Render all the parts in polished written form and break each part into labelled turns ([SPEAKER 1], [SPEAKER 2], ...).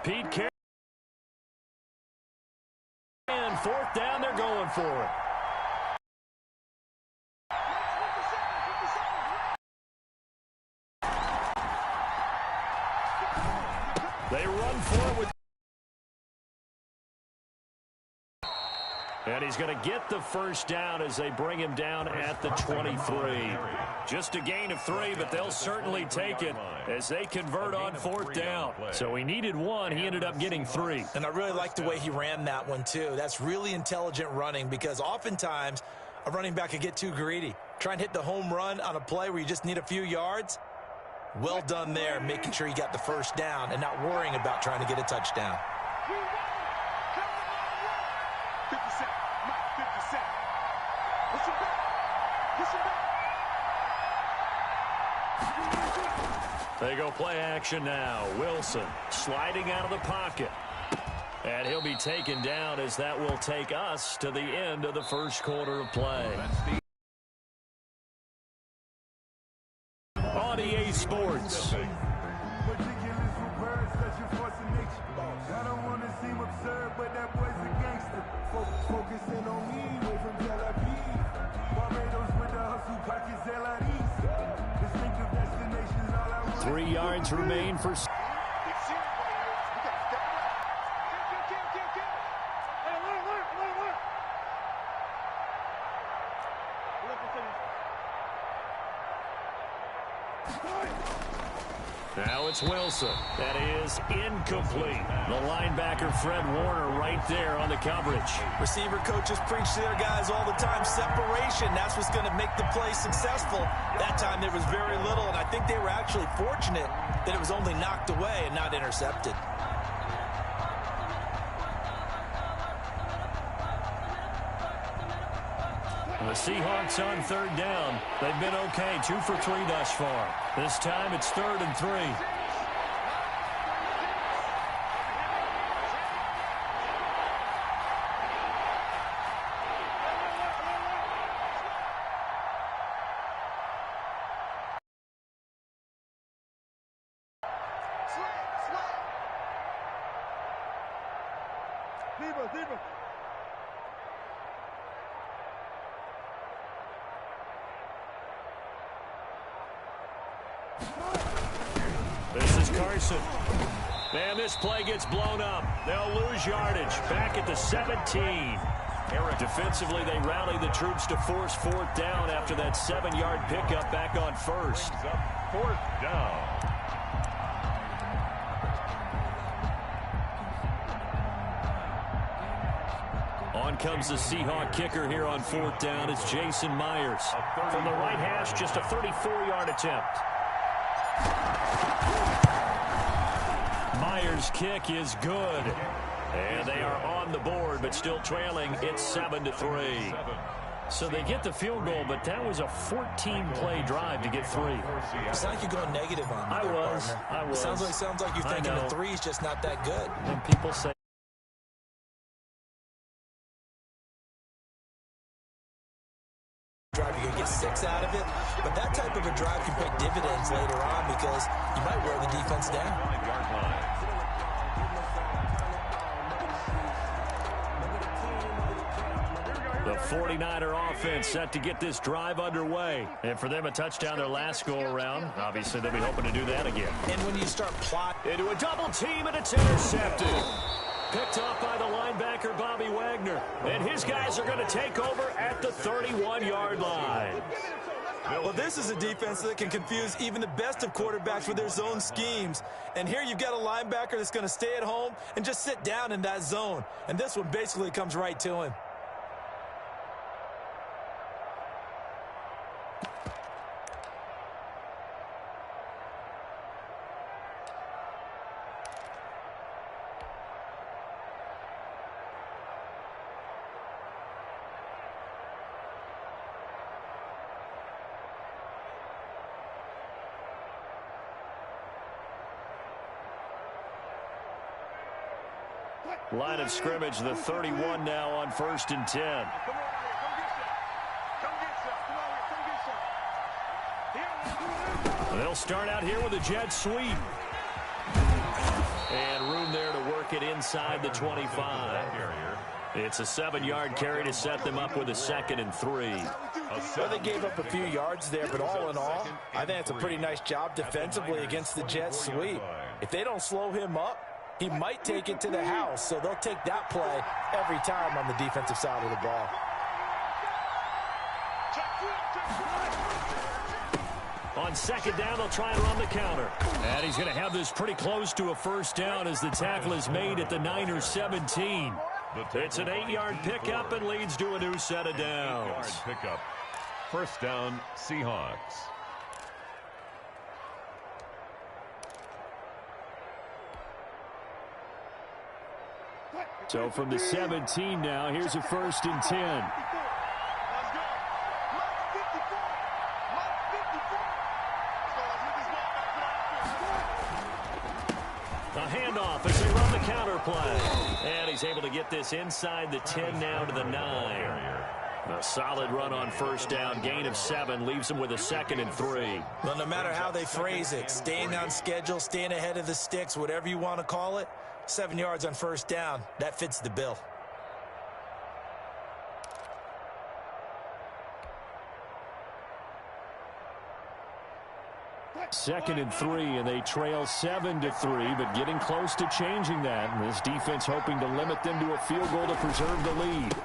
[SPEAKER 1] Pete Carroll. And fourth down, they're going for it. They run for it with. And he's going to get the first down as they bring him down at the 23. Just a gain of 3, but they'll certainly take it as they convert on fourth down. So he needed 1. He ended up getting 3.
[SPEAKER 2] And I really like the way he ran that one, too. That's really intelligent running because oftentimes a running back can get too greedy. Try and hit the home run on a play where you just need a few yards. Well done there, making sure you got the first down and not worrying about trying to get a touchdown.
[SPEAKER 3] 50 Cent, Mike, 50 Cent. Listen back. Listen back.
[SPEAKER 1] They go play action now. Wilson sliding out of the pocket. And he'll be taken down as that will take us to the end of the first quarter of play. On EA Sports.
[SPEAKER 3] I don't want to seem absurd, but that boy's a gangster. Focusing on me, way from Tel Aviv. Barbados with the hustle, pockets LIDs. Distinctive destinations, all I want.
[SPEAKER 1] 3 yards remain for. Now it's Wilson. That is incomplete. The linebacker, Fred Warner, right there on the coverage.
[SPEAKER 2] Receiver coaches preach to their guys all the time. Separation, that's what's going to make the play successful. That time there was very little, and I think they were actually fortunate that it was only knocked away and not intercepted.
[SPEAKER 1] The Seahawks on third down. They've been okay, 2 for 3 thus far. This time it's 3rd and 3.
[SPEAKER 3] Zebra.
[SPEAKER 1] This is Carson. And this play gets blown up. They'll lose yardage. Back at the 17. Defensively, they rally the troops to force fourth down after that 7-yard pickup back on first.
[SPEAKER 4] Fourth down.
[SPEAKER 1] On comes the Seahawk kicker here on fourth down. It's Jason Myers. From the right hash, just a 34-yard attempt. Myers' kick is good. And they are on the board, but still trailing. It's 7-3. So they get the field goal, but that was a 14-play drive to get 3.
[SPEAKER 2] It's like you're going negative on me.
[SPEAKER 1] I was.
[SPEAKER 2] Sounds like you're thinking the 3 is just not that good.
[SPEAKER 1] And people say
[SPEAKER 2] drive, you're going to get 6 out of it, but that type of a drive can pay dividends later on because you might wear the defense down.
[SPEAKER 1] the 49er offense set to get this drive underway. And for them, a touchdown their last go-around. Obviously, they'll be hoping to do that again.
[SPEAKER 2] And when you start plotting
[SPEAKER 1] into a double team, and it's intercepted. Picked off by the linebacker, Bobby Wagner. And his guys are going to take over at the 31-yard line.
[SPEAKER 2] Well, this is a defense that can confuse even the best of quarterbacks with their zone schemes. And here you've got a linebacker that's going to stay at home and just sit down in that zone. And this one basically comes right to him.
[SPEAKER 1] Line of scrimmage, the 31 now on 1st and 10. They'll start out here with a jet sweep. And room mark it inside the 25. It's a 7-yard carry to set them up with a 2nd and 3.
[SPEAKER 2] Well, they gave up a few yards there, but all in all, I think it's a pretty nice job defensively against the Jets sweep. If they don't slow him up, he might take it to the house, so they'll take that play every time on the defensive side of the ball.
[SPEAKER 1] On 2nd down, they'll try and run the counter. And he's going to have this pretty close to a 1st down as the tackle is made at the Niners 17. It's an 8-yard pickup and leads to a new set of downs.
[SPEAKER 4] 8-yard pickup. 1st down, Seahawks.
[SPEAKER 1] So from the 17 now, here's a 1st and 10. A handoff as they run the counter play. And he's able to get this inside the 10 now to the 9. A solid run on 1st down, gain of 7, leaves them with a 2nd and 3.
[SPEAKER 2] Well, no matter how they phrase it, staying on schedule, staying ahead of the sticks, whatever you want to call it, 7 yards on 1st down, that fits the bill.
[SPEAKER 1] Second and 3, and they trail 7-3, but getting close to changing that. And this defense hoping to limit them to a field goal to preserve the lead.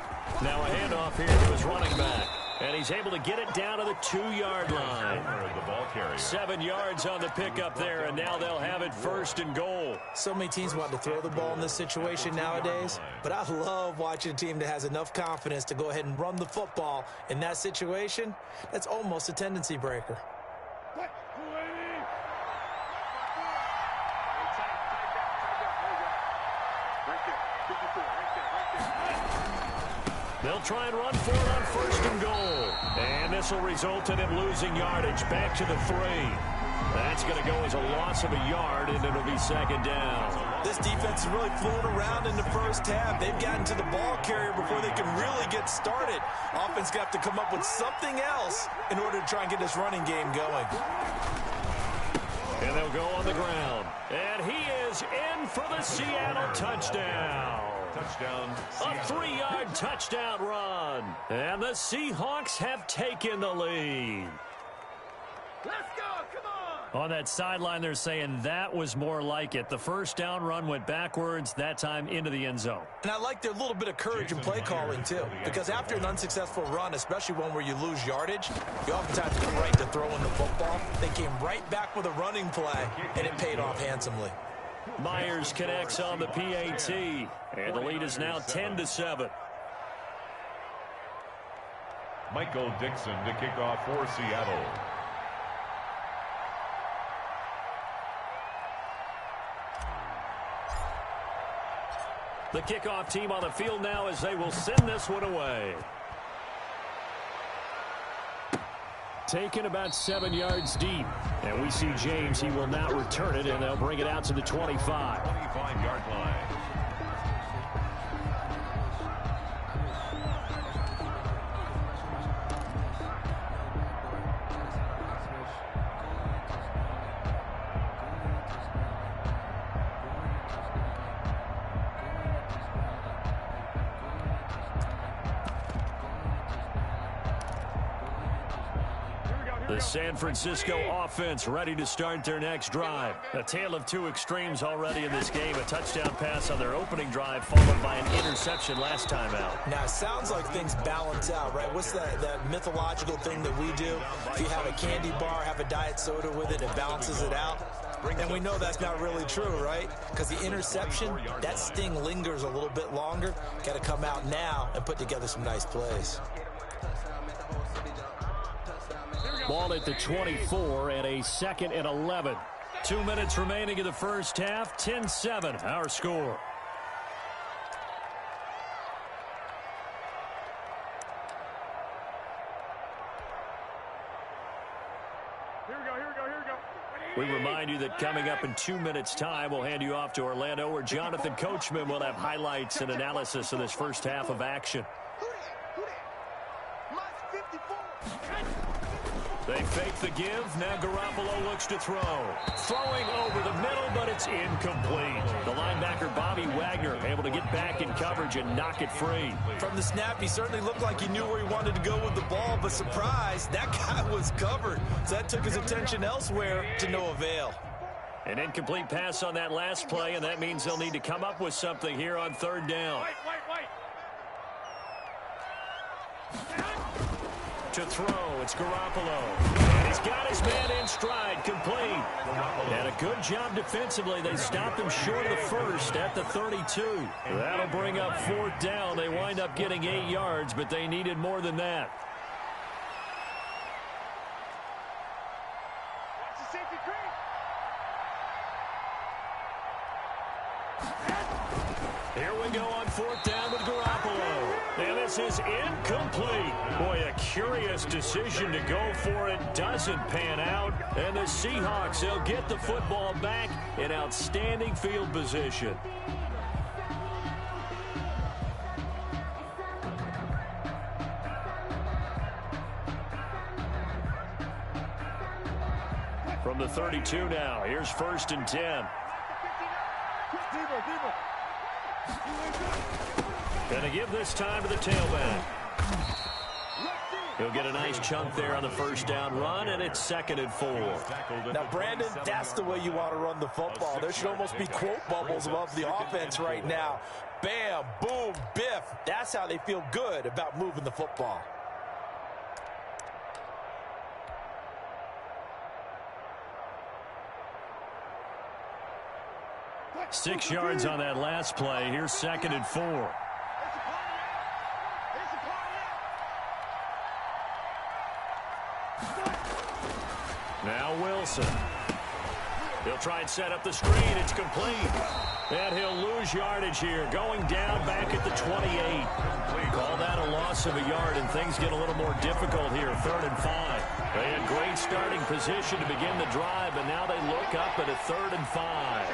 [SPEAKER 1] Now a handoff here to his running back, and he's able to get it down to the 2-yard line. 7 yards on the pickup there, and now they'll have it 1st and goal.
[SPEAKER 2] So many teams want to throw the ball in this situation nowadays, but I love watching a team that has enough confidence to go ahead and run the football. In that situation, that's almost a tendency breaker.
[SPEAKER 1] They'll try and run for it on 1st and goal. And this will result in him losing yardage back to the 3. That's going to go as a loss of a yard, and it'll be 2nd down.
[SPEAKER 2] This defense is really flown around in the 1st half. They've gotten to the ball carrier before they can really get started. Offense got to come up with something else in order to try and get this running game going.
[SPEAKER 1] And they'll go on the ground. And he is in for the Seattle touchdown.
[SPEAKER 4] Touchdown,
[SPEAKER 1] A 3-yard touchdown run. And the Seahawks have taken the lead.
[SPEAKER 3] Let's go, come on!
[SPEAKER 1] On that sideline, they're saying that was more like it. The 1st down run went backwards, that time into the end zone.
[SPEAKER 2] And I like their little bit of courage in play calling, too. Because after an unsuccessful run, especially one where you lose yardage, you oftentimes come right to throwing the football. They came right back with a running play, and it paid off handsomely.
[SPEAKER 1] Myers connects on the PAT, and the lead is now 10-7.
[SPEAKER 4] Michael Dixon to kick off for Seattle.
[SPEAKER 1] The kickoff team on the field now as they will send this one away. Taken about 7 yards deep. And we see James, he will not return it, and they'll bring it out to the 25.
[SPEAKER 4] 25-yard line.
[SPEAKER 1] The San Francisco offense ready to start their next drive. A tale of two extremes already in this game. A touchdown pass on their opening drive followed by an interception last time out.
[SPEAKER 2] Now, it sounds like things balance out, right? What's that mythological thing that we do? If you have a candy bar, have a diet soda with it, it balances it out. And we know that's not really true, right? Because the interception, that sting lingers a little bit longer. Got to come out now and put together some nice plays.
[SPEAKER 1] Ball at the 24 and a 2nd and 11. 2 minutes remaining in the first half. 10-7, our score. We remind you that coming up in 2 minutes' time, we'll hand you off to Orlando, where Jonathan Coachman will have highlights and analysis of this first half of action. They fake the give. Now Garoppolo looks to throw. Throwing over the middle, but it's incomplete. The linebacker, Bobby Wagner, able to get back in coverage and knock it free.
[SPEAKER 2] From the snap, he certainly looked like he knew where he wanted to go with the ball, but surprise, that guy was covered. So that took his attention elsewhere to no avail.
[SPEAKER 1] An incomplete pass on that last play, and that means they'll need to come up with something here on third down. To throw, it's Garoppolo. And he's got his man in stride, complete. And a good job defensively. They stopped him short of the first at the 32. That'll bring up fourth down. They wind up getting 8 yards, but they needed more than that. Here we go on fourth down with Garoppolo. And this is incomplete. Boy, a curious decision to go for it. Doesn't pan out. And the Seahawks, they'll get the football back in outstanding field position. From the 32 now, here's 1st and 10. Going to give this time to the tailback. He'll get a nice chunk there on the first down run, and it's 2nd and 4.
[SPEAKER 2] Now, Brandon, that's the way you want to run the football. There should almost be quote bubbles above the offense right now. Bam, boom, biff. That's how they feel good about moving the football.
[SPEAKER 1] Six yards on that last play. Here's 2nd and 4. Now Wilson. He'll try and set up the screen. It's complete. And he'll lose yardage here. Going down back at the 28. Call that a loss of a yard, and things get a little more difficult here. 3rd and 5. They had great starting position to begin the drive, and now they look up at a 3rd and 5.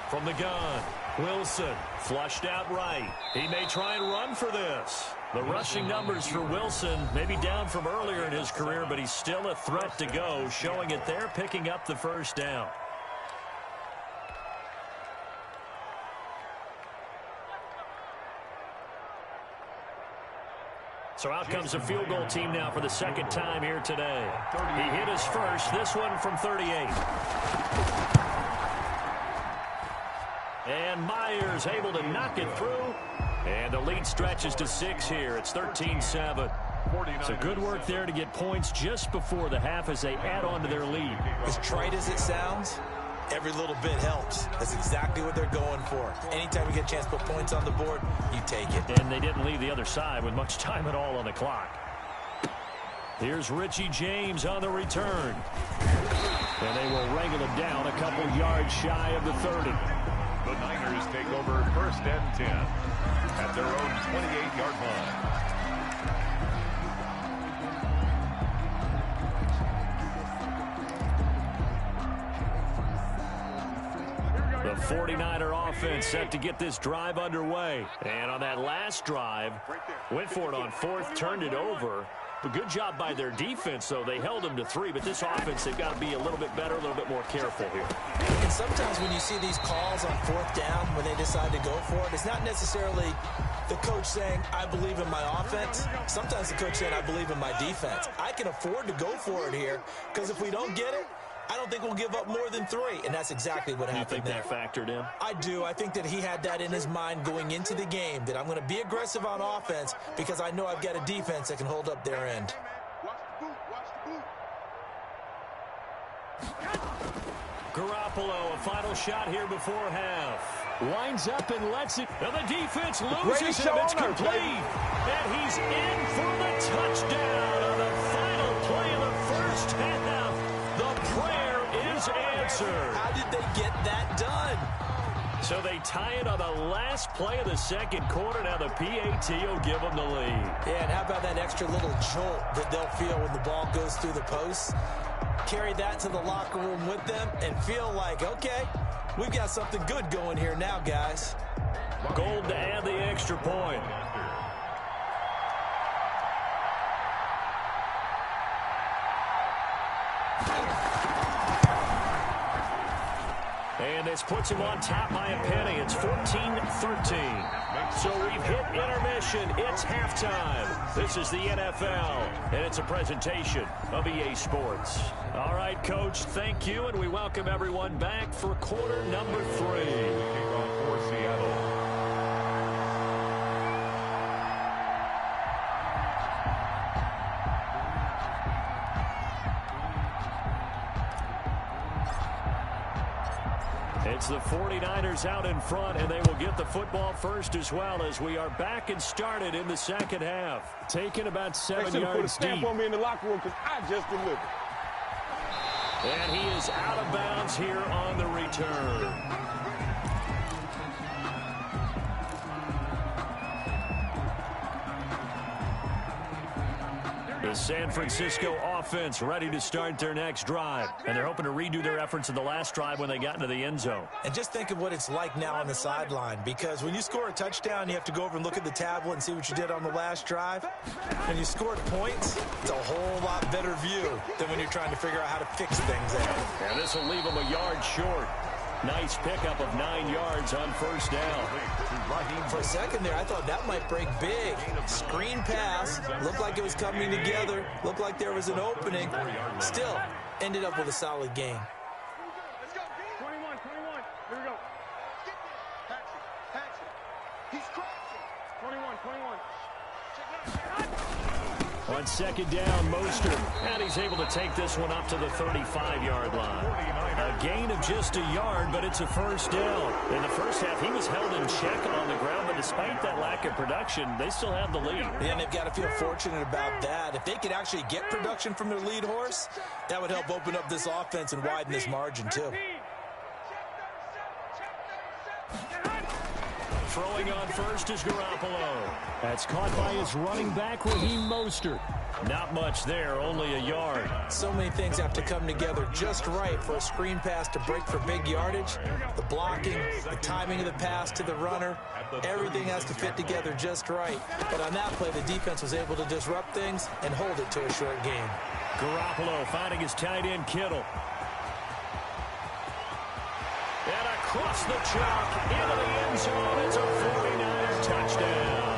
[SPEAKER 1] From the gun, Wilson flushed out right. He may try and run for this. The rushing numbers for Wilson may be down from earlier in his career, but he's still a threat to go, showing it there, picking up the first down. So out comes a field goal team now for the 2nd time here today. He hit his first, this one from 38. And Myers able to knock it through. And the lead stretches to 6 here. It's 13-7. So good work there to get points just before the half as they add on to their lead.
[SPEAKER 2] As trite as it sounds, every little bit helps. That's exactly what they're going for. Anytime you get a chance to put points on the board, you take it.
[SPEAKER 1] And they didn't leave the other side with much time at all on the clock. Here's Richie James on the return. And they will wrangle him down a couple yards shy of the 30.
[SPEAKER 4] The Niners take over 1st and 10 at their own 28-yard line.
[SPEAKER 1] The 49er offense set to get this drive underway. And on that last drive, went for it on 4th, turned it over. A good job by their defense, though. They held them to 3, but this offense, they've got to be a little bit better, a little bit more careful here.
[SPEAKER 2] And sometimes when you see these calls on 4th down, when they decide to go for it, it's not necessarily the coach saying, I believe in my offense. Sometimes the coach saying, I believe in my defense. I can afford to go for it here, because if we don't get it, I don't think we'll give up more than 3, and that's exactly what happened there.
[SPEAKER 1] You think that factored in?
[SPEAKER 2] I do. I think that he had that in his mind going into the game, that I'm going to be aggressive on offense because I know I've got a defense that can hold up their end.
[SPEAKER 1] Garoppolo, a final shot here before half. Winds up and lets it. And the defense loses him. It's complete. And he's in for the touchdown on the final play of the first half. The prayer is answered.
[SPEAKER 2] How did they get that done?
[SPEAKER 1] So they tie it on the last play of the 2nd quarter. Now the PAT will give them the lead.
[SPEAKER 2] Yeah, and how about that extra little jolt that they'll feel when the ball goes through the posts? Carry that to the locker room with them and feel like, okay, we've got something good going here now, guys.
[SPEAKER 1] Gold to add the extra point. This puts him on top by a penny. It's 14-13. So we've hit intermission. It's halftime. This is the NFL, and it's a presentation of EA Sports. All right, Coach, thank you, and we welcome everyone back for quarter number 3.
[SPEAKER 4] Kickoff for Seattle.
[SPEAKER 1] It's the 49ers out in front, and they will get the football first as well as we are back and started in the second half. Taking about 7 yards
[SPEAKER 5] put a stamp
[SPEAKER 1] deep.
[SPEAKER 5] on me in the locker room because I just delivered.
[SPEAKER 1] And he is out of bounds here on the return. The San Francisco offense ready to start their next drive. And they're hoping to redo their efforts in the last drive when they got into the end zone.
[SPEAKER 2] And just think of what it's like now on the sideline, because when you score a touchdown, you have to go over and look at the tablet and see what you did on the last drive. When you scored points, it's a whole lot better view than when you're trying to figure out how to fix things there.
[SPEAKER 1] And this will leave them a yard short. Nice pickup of 9 yards on first down.
[SPEAKER 2] For a second there, I thought that might break big. Screen pass, looked like it was coming together, looked like there was an opening. Still, ended up with a solid gain.
[SPEAKER 5] Let's go. 21. Here we go. Patch it. He's crossing. 21.
[SPEAKER 1] On second down, Mostert. And he's able to take this one up to the 35-yard line. A gain of just a yard, but it's a first down. In the first half, he was held in check on the ground, but despite that lack of production, they still have the lead.
[SPEAKER 2] And they've got to feel fortunate about that. If they could actually get production from their lead horse, that would help open up this offense and widen this margin, too.
[SPEAKER 1] Throwing on first is Garoppolo. That's caught by his running back, Raheem Mostert. Not much there, only a yard.
[SPEAKER 2] So many things have to come together just right for a screen pass to break for big yardage. The blocking, the timing of the pass to the runner, everything has to fit together just right. But on that play, the defense was able to disrupt things and hold it to a short gain.
[SPEAKER 1] Garoppolo finding his tight end, Kittle. And across the chalk into the end zone. It's a 49er touchdown.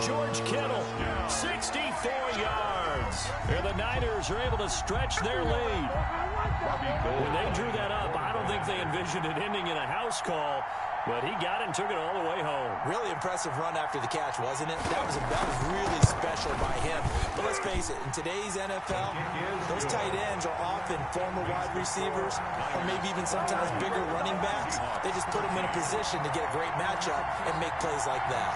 [SPEAKER 1] George Kittle, 64 yards. And the Niners are able to stretch their lead. When they drew that up, I don't think they envisioned it ending in a house call, but he got it and took it all the way home.
[SPEAKER 2] Really impressive run after the catch, wasn't it? That was really special by him. But let's face it, in today's NFL, those tight ends are often former wide receivers or maybe even sometimes bigger running backs. They just put them in a position to get a great matchup and make plays like that.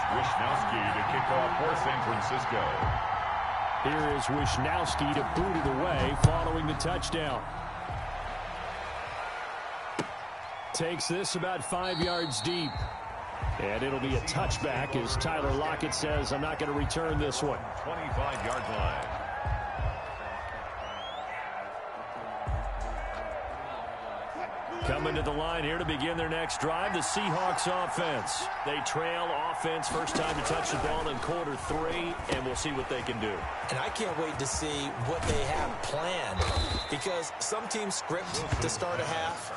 [SPEAKER 4] Wishnowski to kick off for San Francisco.
[SPEAKER 1] Here is Wishnowski to boot it away following the touchdown. Takes this about 5 yards deep. And it'll be a touchback as Tyler Lockett says, I'm not going to return this one.
[SPEAKER 4] 25-yard line.
[SPEAKER 1] Coming to the line here to begin their next drive, the Seahawks offense. They trail offense, first time to touch the ball in quarter 3, and we'll see what they can do.
[SPEAKER 2] And I can't wait to see what they have planned, because some teams script to start a half.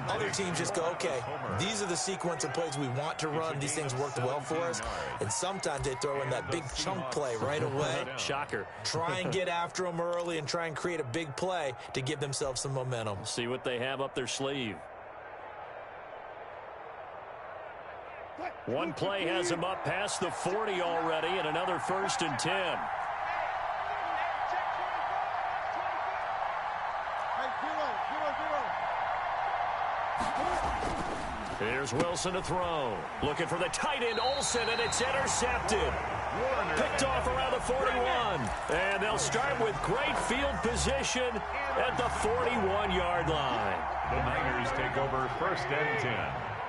[SPEAKER 2] Other teams just go, okay, these are the sequence of plays we want to run. These things worked well for us. And sometimes they throw in that big chunk play right away.
[SPEAKER 1] Shocker.
[SPEAKER 2] Try and get after them early and try and create a big play to give themselves some momentum.
[SPEAKER 1] See what they have up their sleeve. One play has him up past the 40 already, and another 1st and 10. Here's Wilson to throw. Looking for the tight end, Olsen, and it's intercepted. Picked off around the 41. And they'll start with great field position at the 41-yard line.
[SPEAKER 4] The Niners take over 1st and 10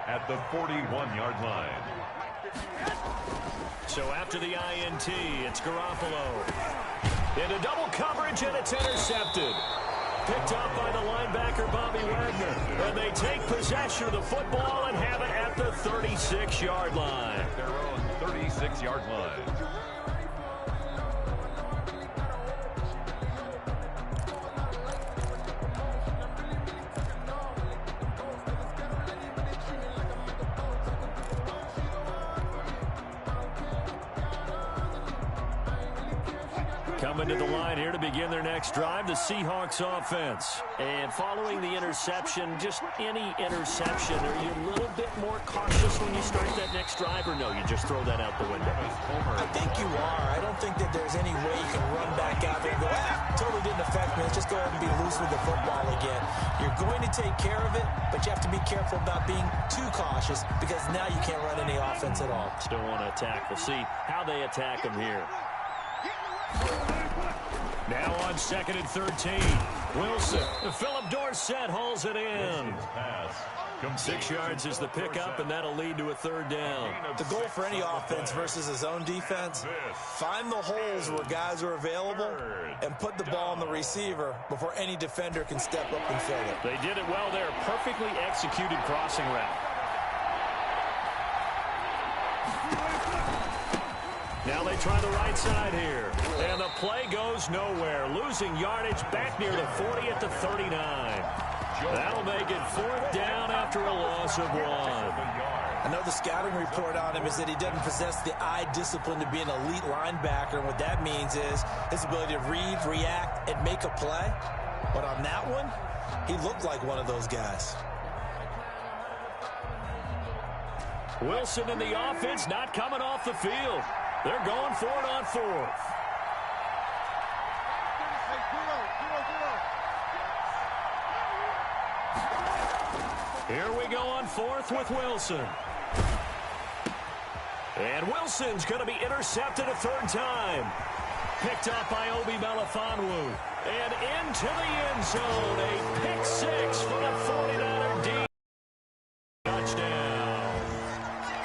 [SPEAKER 4] at the 41-yard line.
[SPEAKER 1] So after the INT, it's Garoppolo. Into double coverage, and it's intercepted. Picked up by the linebacker, Bobby Wagner. And they take possession of the football and have it at the 36-yard line.
[SPEAKER 4] Their own 36-yard line.
[SPEAKER 1] Coming to the line here to begin their next drive, the Seahawks offense. And following the interception, just any interception, are you a little bit more cautious when you start that next drive, or no, you just throw that out the window?
[SPEAKER 2] I think you are. I don't think that there's any way you can run back out there and go, totally didn't affect me. Let's just go ahead and be loose with the football again. You're going to take care of it, but you have to be careful about being too cautious because now you can't run any offense at all.
[SPEAKER 1] Still want to attack. We'll see how they attack him here. Now on 2nd and 13. Wilson. Philip Dorsett hauls it in. 6 yards is the pickup, and that'll lead to a 3rd down.
[SPEAKER 2] The goal for any offense versus his own defense, find the holes where guys are available and put the ball on the receiver before any defender can step up and fill it.
[SPEAKER 1] They did it well there. Perfectly executed crossing route. Now they try the right side here. And the play goes nowhere. Losing yardage back near the 40 at the 39. That'll make it 4th down after a loss of 1.
[SPEAKER 2] I know the scouting report on him is that he doesn't possess the eye discipline to be an elite linebacker. And what that means is his ability to read, react, and make a play. But on that one, he looked like one of those guys.
[SPEAKER 1] Wilson and the offense not coming off the field. They're going for it on 4th. Here we go on 4th with Wilson. And Wilson's going to be intercepted a 3rd time. Picked up by Obi Melifonwu. And into the end zone. A pick 6 for the 49er D. Touchdown.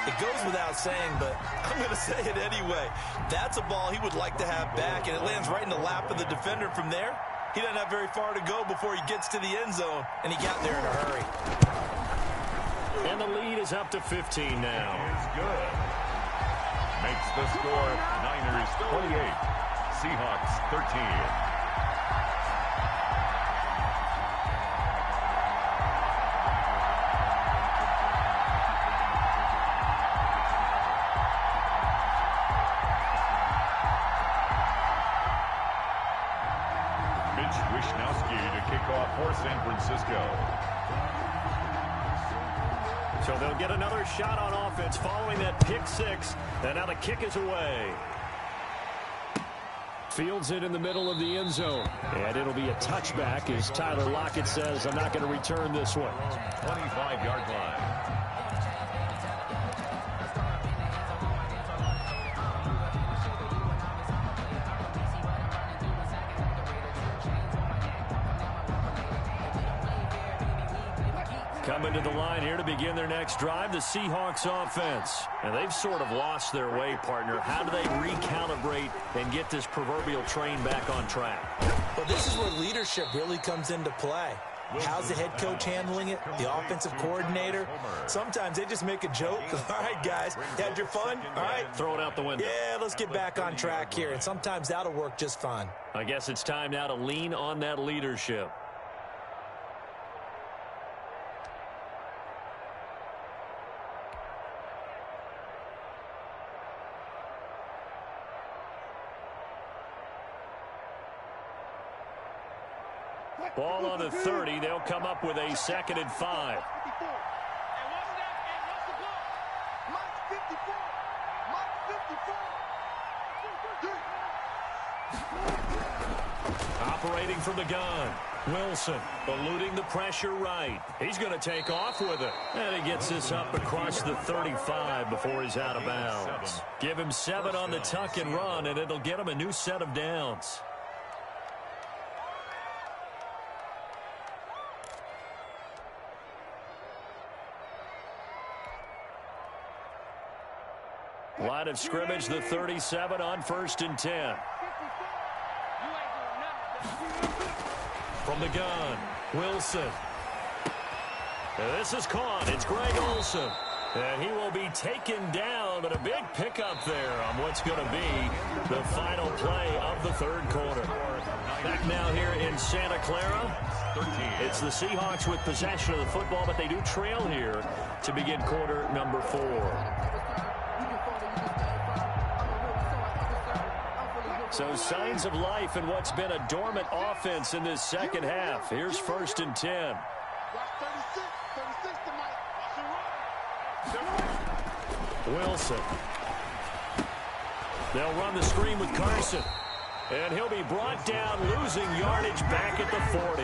[SPEAKER 2] It goes without saying, but I'm going to say it anyway. That's a ball he would like to have back, and it lands right in the lap of the defender from there. He doesn't have very far to go before he gets to the end zone, and he got there in a hurry.
[SPEAKER 1] And the lead is up to 15 now.
[SPEAKER 4] Is good. Makes the score Niners 28, Seahawks 13. For San Francisco.
[SPEAKER 1] So they'll get another shot on offense following that pick 6. And now the kick is away. Fields it in the middle of the end zone. And it'll be a touchback as Tyler Lockett says, I'm not going to return this one.
[SPEAKER 4] 25-yard line.
[SPEAKER 1] Coming to the line here to begin their next drive, the Seahawks offense. And they've sort of lost their way, partner. How do they recalibrate and get this proverbial train back on track?
[SPEAKER 2] Well, this is where leadership really comes into play. How's the head coach handling it? The offensive coordinator? Sometimes they just make a joke. All right, guys, you had your fun? All right.
[SPEAKER 1] Throw it out the window.
[SPEAKER 2] Yeah, let's get back on track here. And sometimes that'll work just fine.
[SPEAKER 1] I guess it's time now to lean on that leadership. Ball on the 30. They'll come up with a 2nd and 5. Operating from the gun. Wilson eluding the pressure right. He's going to take off with it. And he gets this up across the 35 before he's out of bounds. Give him 7 on the tuck and run, and it'll get him a new set of downs. Line of scrimmage, the 37 on 1st and 10. From the gun, Wilson. And this is caught. It's Greg Olsen. And he will be taken down, but a big pickup there on what's going to be the final play of the 3rd quarter. Back now here in Santa Clara. It's the Seahawks with possession of the football, but they do trail here to begin quarter number 4. So signs of life in what's been a dormant offense in this second half. Here's 1st and 10. Wilson. They'll run the screen with Carson. And he'll be brought down, losing yardage back at the 40.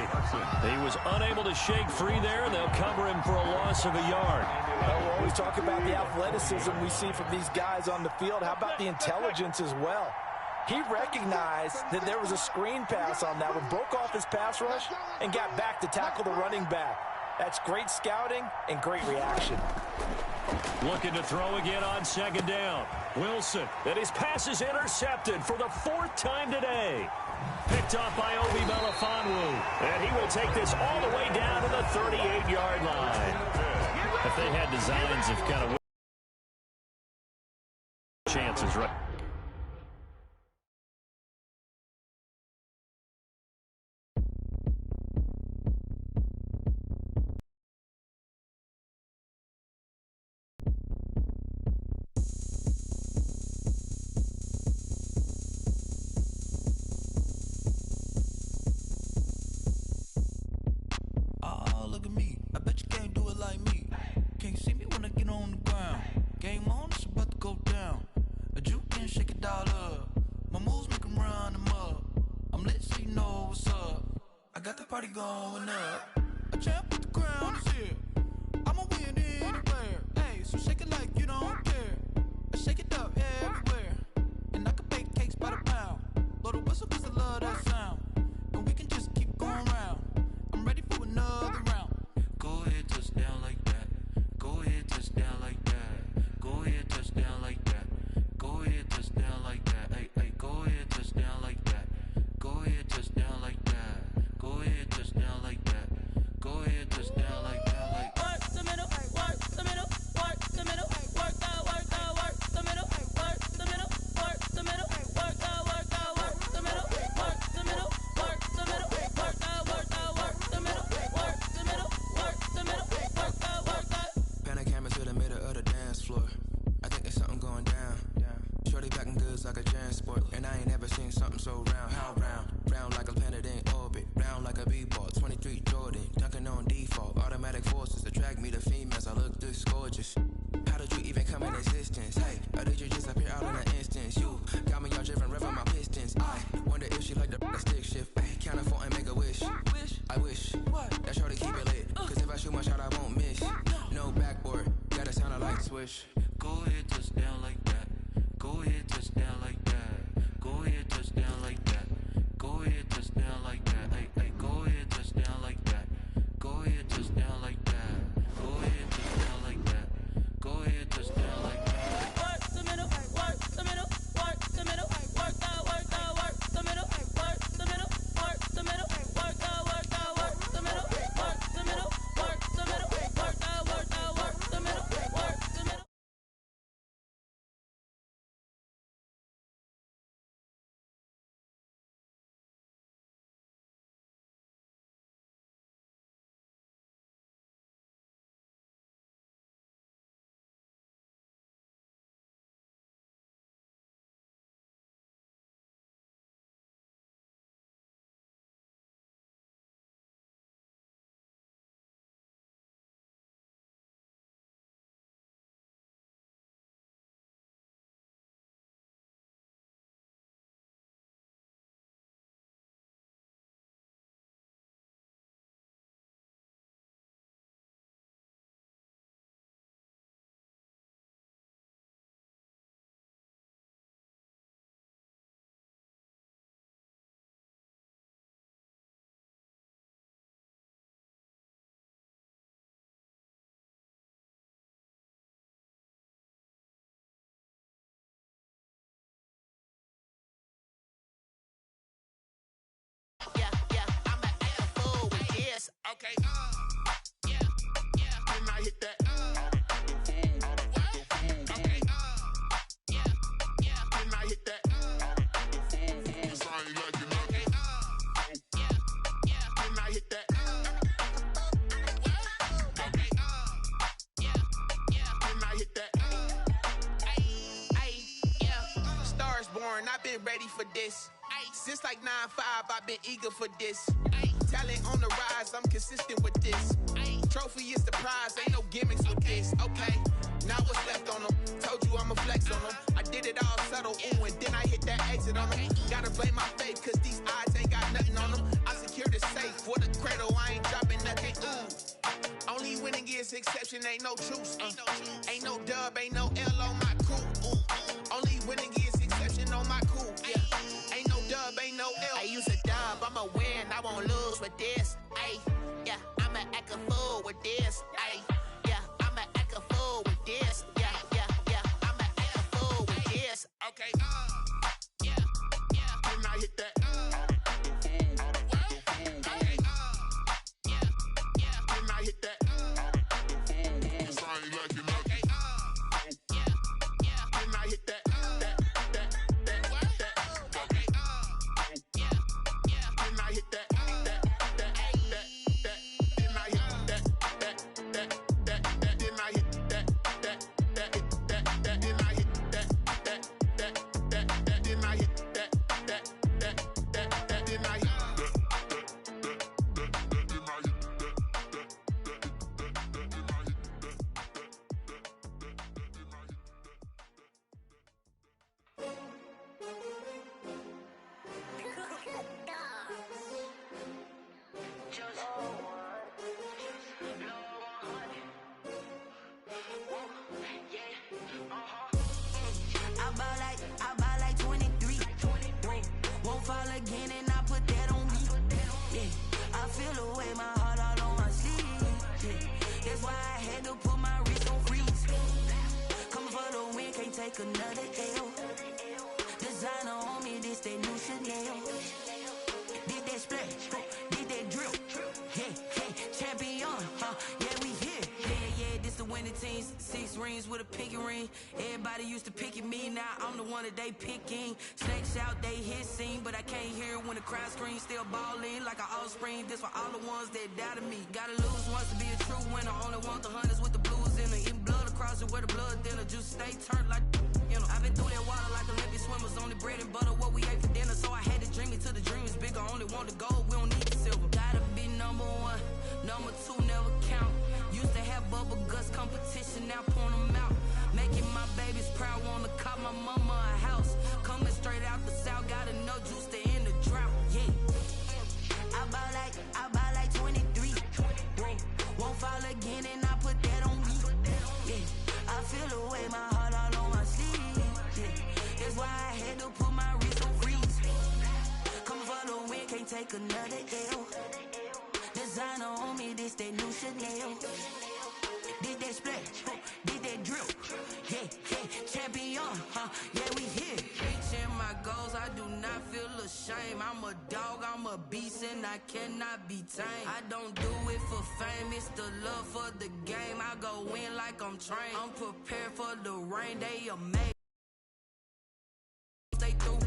[SPEAKER 1] He was unable to shake free there, and they'll cover him for a loss of a yard.
[SPEAKER 2] Well, we always talk about the athleticism we see from these guys on the field. How about the intelligence as well? He recognized that there was a screen pass on that one, broke off his pass rush, and got back to tackle the running back. That's great scouting and great reaction.
[SPEAKER 1] Looking to throw again on 2nd down. Wilson, and his pass is intercepted for the 4th time today. Picked off by Obi Melifonwu. And he will take this all the way down to the 38-yard line. If they had designs of kind of chances, right?
[SPEAKER 6] Look at me, I bet you can't do it like me. Can't see me when I get on the ground. Game on, it's about to go down. A juke and shake it all up. My moves make them run them up. I'm lit so you know what's up. I got the party going up. A champ with the crown is here. I'ma win anywhere. Hey, so shake it like you don't care. I shake it up everywhere. And I can bake cakes by the pound. Blow the whistle cause I love that sound. And we can just keep going round. I'm ready for another round. Go ahead, touchdown like that. Go ahead, touchdown like that. Go ahead, touchdown like that. Go ahead, touchdown like that. Hey, hey, go ahead, touchdown like that. Go ahead, touchdown like that. Go ahead, touchdown like that. Go ahead, touchdown like that. Like work the middle, work the middle, work the middle, work out, work the middle, work the middle, work the middle, work out, work the middle, work the middle, work the middle, work out, work the middle, work the middle, work the middle, work out, work out. Pan a camera to the middle of the dance floor. I think there's something going down. Shorty packing goods like a transport, and I ain't never seen something so round. How round? Round like a planet in orbit, round like a b-ball. 23 Jordan, dunking on default. Automatic forces attract me to females. I look this gorgeous. How did you even come in existence? Hey, or did you just appear out in an instance? You got me all driven, revving my pistons. I wonder if she like the stick shift. Hey, count a 4 and make a wish. I wish that shorty keep it lit. Cause if I shoot my shot, I won't miss. No backboard, gotta sound a light switch. Go ahead, touchdown like that. Go ahead, touchdown like that. Go ahead, touchdown like that. Go ahead, touchdown like that. Hey, hey, go ahead, touchdown like that. Go ahead, touchdown like that. Go ahead, touchdown like that. Go ahead, touchdown like that. Work the middle, work the middle, work the middle, work out, work the middle, work the middle, work the middle, work out, work the middle, work the middle, work the middle, work out, work the middle, work the middle.
[SPEAKER 7] Okay. Yeah. Can I hit that? What? Okay. Yeah. Can I hit that? Cause I ain't like it. Okay. Yeah. Can I hit that? What? Okay. Yeah. Can I hit that? Yeah. Stars born. I've been
[SPEAKER 8] been ready for this. Since like 9-5, I've been eager for this. Talent on the rise, I'm consistent with this. Trophy is the prize, ain't no gimmicks with this. Okay, now what's left on them? Told you I'ma flex on them. I did it all subtle, ooh, and then I hit that exit on them. Gotta blame my faith, cause these odds ain't got nothing on them. I secured the safe for the cradle, I ain't dropping nothing, ooh. Only winning is exception, ain't no truce. Ain't no dub, ain't no L on my crew, ooh. Only winning is exception on my crew, yeah. Ain't no dub, ain't no L. I use a dub, I'ma win, I won't lose with this. Ay, yeah, I'ma act a fool with this. Ay, yeah, I'ma act a fool with this. Yeah, yeah, yeah, I'ma act a fool with this. Okay, yeah, yeah. Then I hit that. Okay, yeah, yeah. Then I hit that. Okay, yeah, yeah. Then I hit that. Another L. Designer on me, this that new Chanel. Did that splash, did that drill. Yeah, yeah, champion, yeah, we here. Yeah, this the winning teams. 6 rings with a pinky ring. Everybody used to picking me, now I'm the one that they picking. Snakes out, they hit scene, but I can't hear when the crowd screams. Still balling like an offspring. This for all the ones that doubted me. Gotta lose once to be a true winner. Only want the hunters with the blues in it. Eating blood across it where the blood thinner. Juice stay turned like. I've been through that water like Olympic swimmers. Only bread and butter, what we ate for dinner. So I had to dream it till the dream is bigger. Only want the gold, we don't need the silver. Gotta be number 1, number 2 never count. Used to have bubble guts competition, now point them out. Making my babies proud, wanna cop my mama a house. Coming straight out the south, gotta know juice to end the drought. Yeah, I buy like 23. Won't fall again and I put that on me. Yeah, I feel the way my heart all on my sleeve. That's why I had to put my wrist on freeze. Coming for the win, can't take another L. Designer on me, this that new Chanel. Did that splash, did that drill. Yeah, yeah, champion, yeah, we here. Reaching my goals, I do not feel ashamed. I'm a dog, I'm a beast, and I cannot be tamed. I don't do it for fame, it's the love for the game. I go in like I'm trained. I'm prepared for the rain, they amazing. Stay through.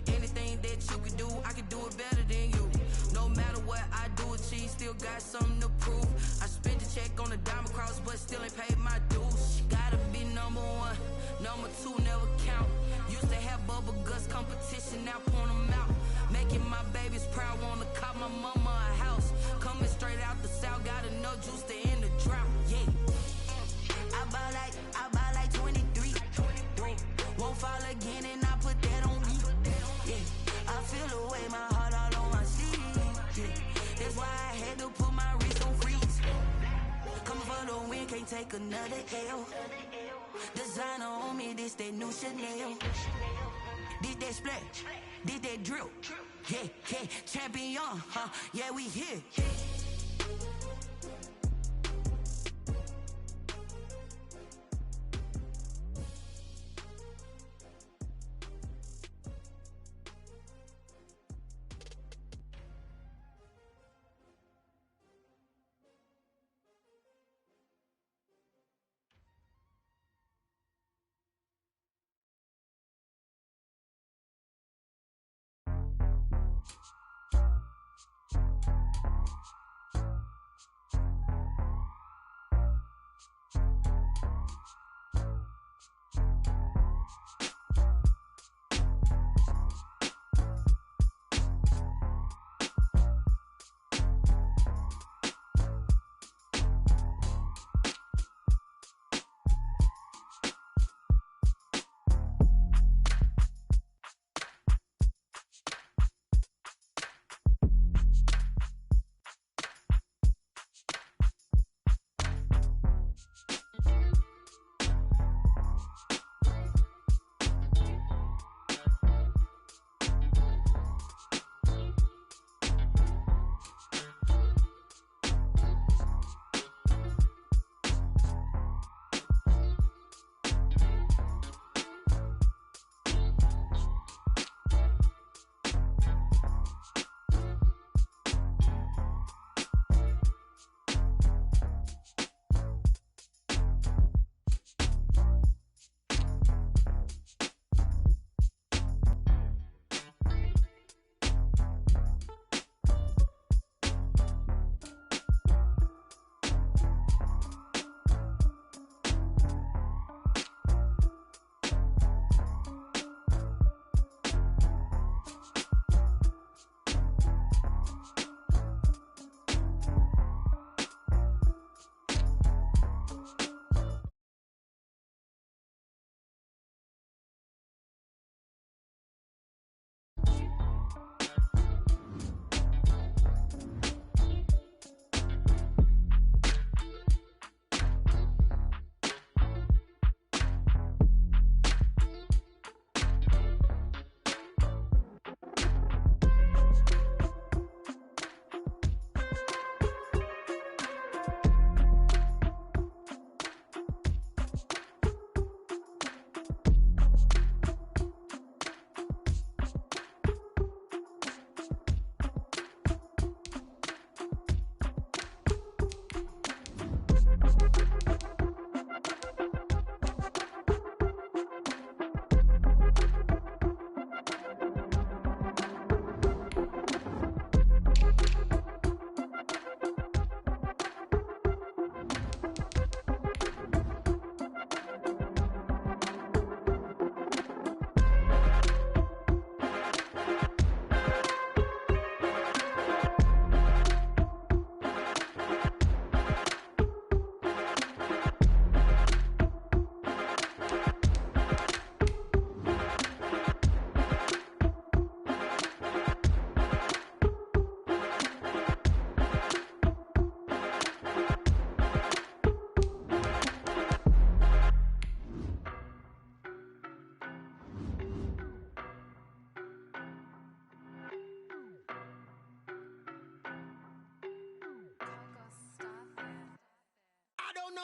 [SPEAKER 8] Anything that you can do, I can do it better than you. No matter what I do, achieve, still got something to prove. I spent the check on the diamond cross, but still ain't paid my dues. Gotta be number 1, number 2 never count. Used to have bubble guts competition, now point them out. Making my babies proud, wanna cop my mama a house. Coming straight out the south, gotta know juice to end the drought. Yeah, I buy like 23. Won't fall again and I put that on me. Yeah, I feel the way my heart all on my sleeve. Yeah, that's why I had to put my wrist on freeze. Coming for the win, can't take another L. Designer on me, this that new Chanel. Did that splash, did that drill. Yeah, yeah, champion, yeah, we here.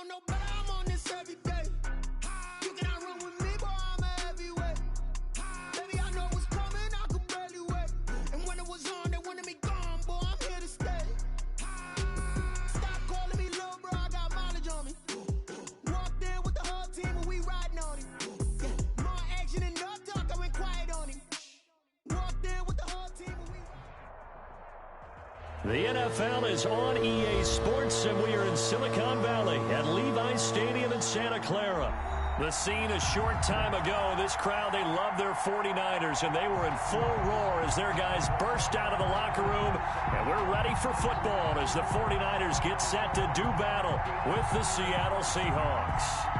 [SPEAKER 7] don't know better, I'm on this every day. You cannot run with me, boy, I'm a heavyweight. Baby, I know what's coming, I could barely wait. And when it was on, they wanted me gone, boy, I'm here to stay. Stop calling me little bro, I got mileage on me. Walked in with the whole team and we riding on him. Yeah, more action and no talk, I went quiet on him. Walked in with the whole team and we...
[SPEAKER 1] The NFL is on EA Sports, and we are in Silicon Valley at Levi's Stadium in Santa Clara. The scene a short time ago, this crowd, they love their 49ers, and they were in full roar as their guys burst out of the locker room. And we're ready for football as the 49ers get set to do battle with the Seattle Seahawks.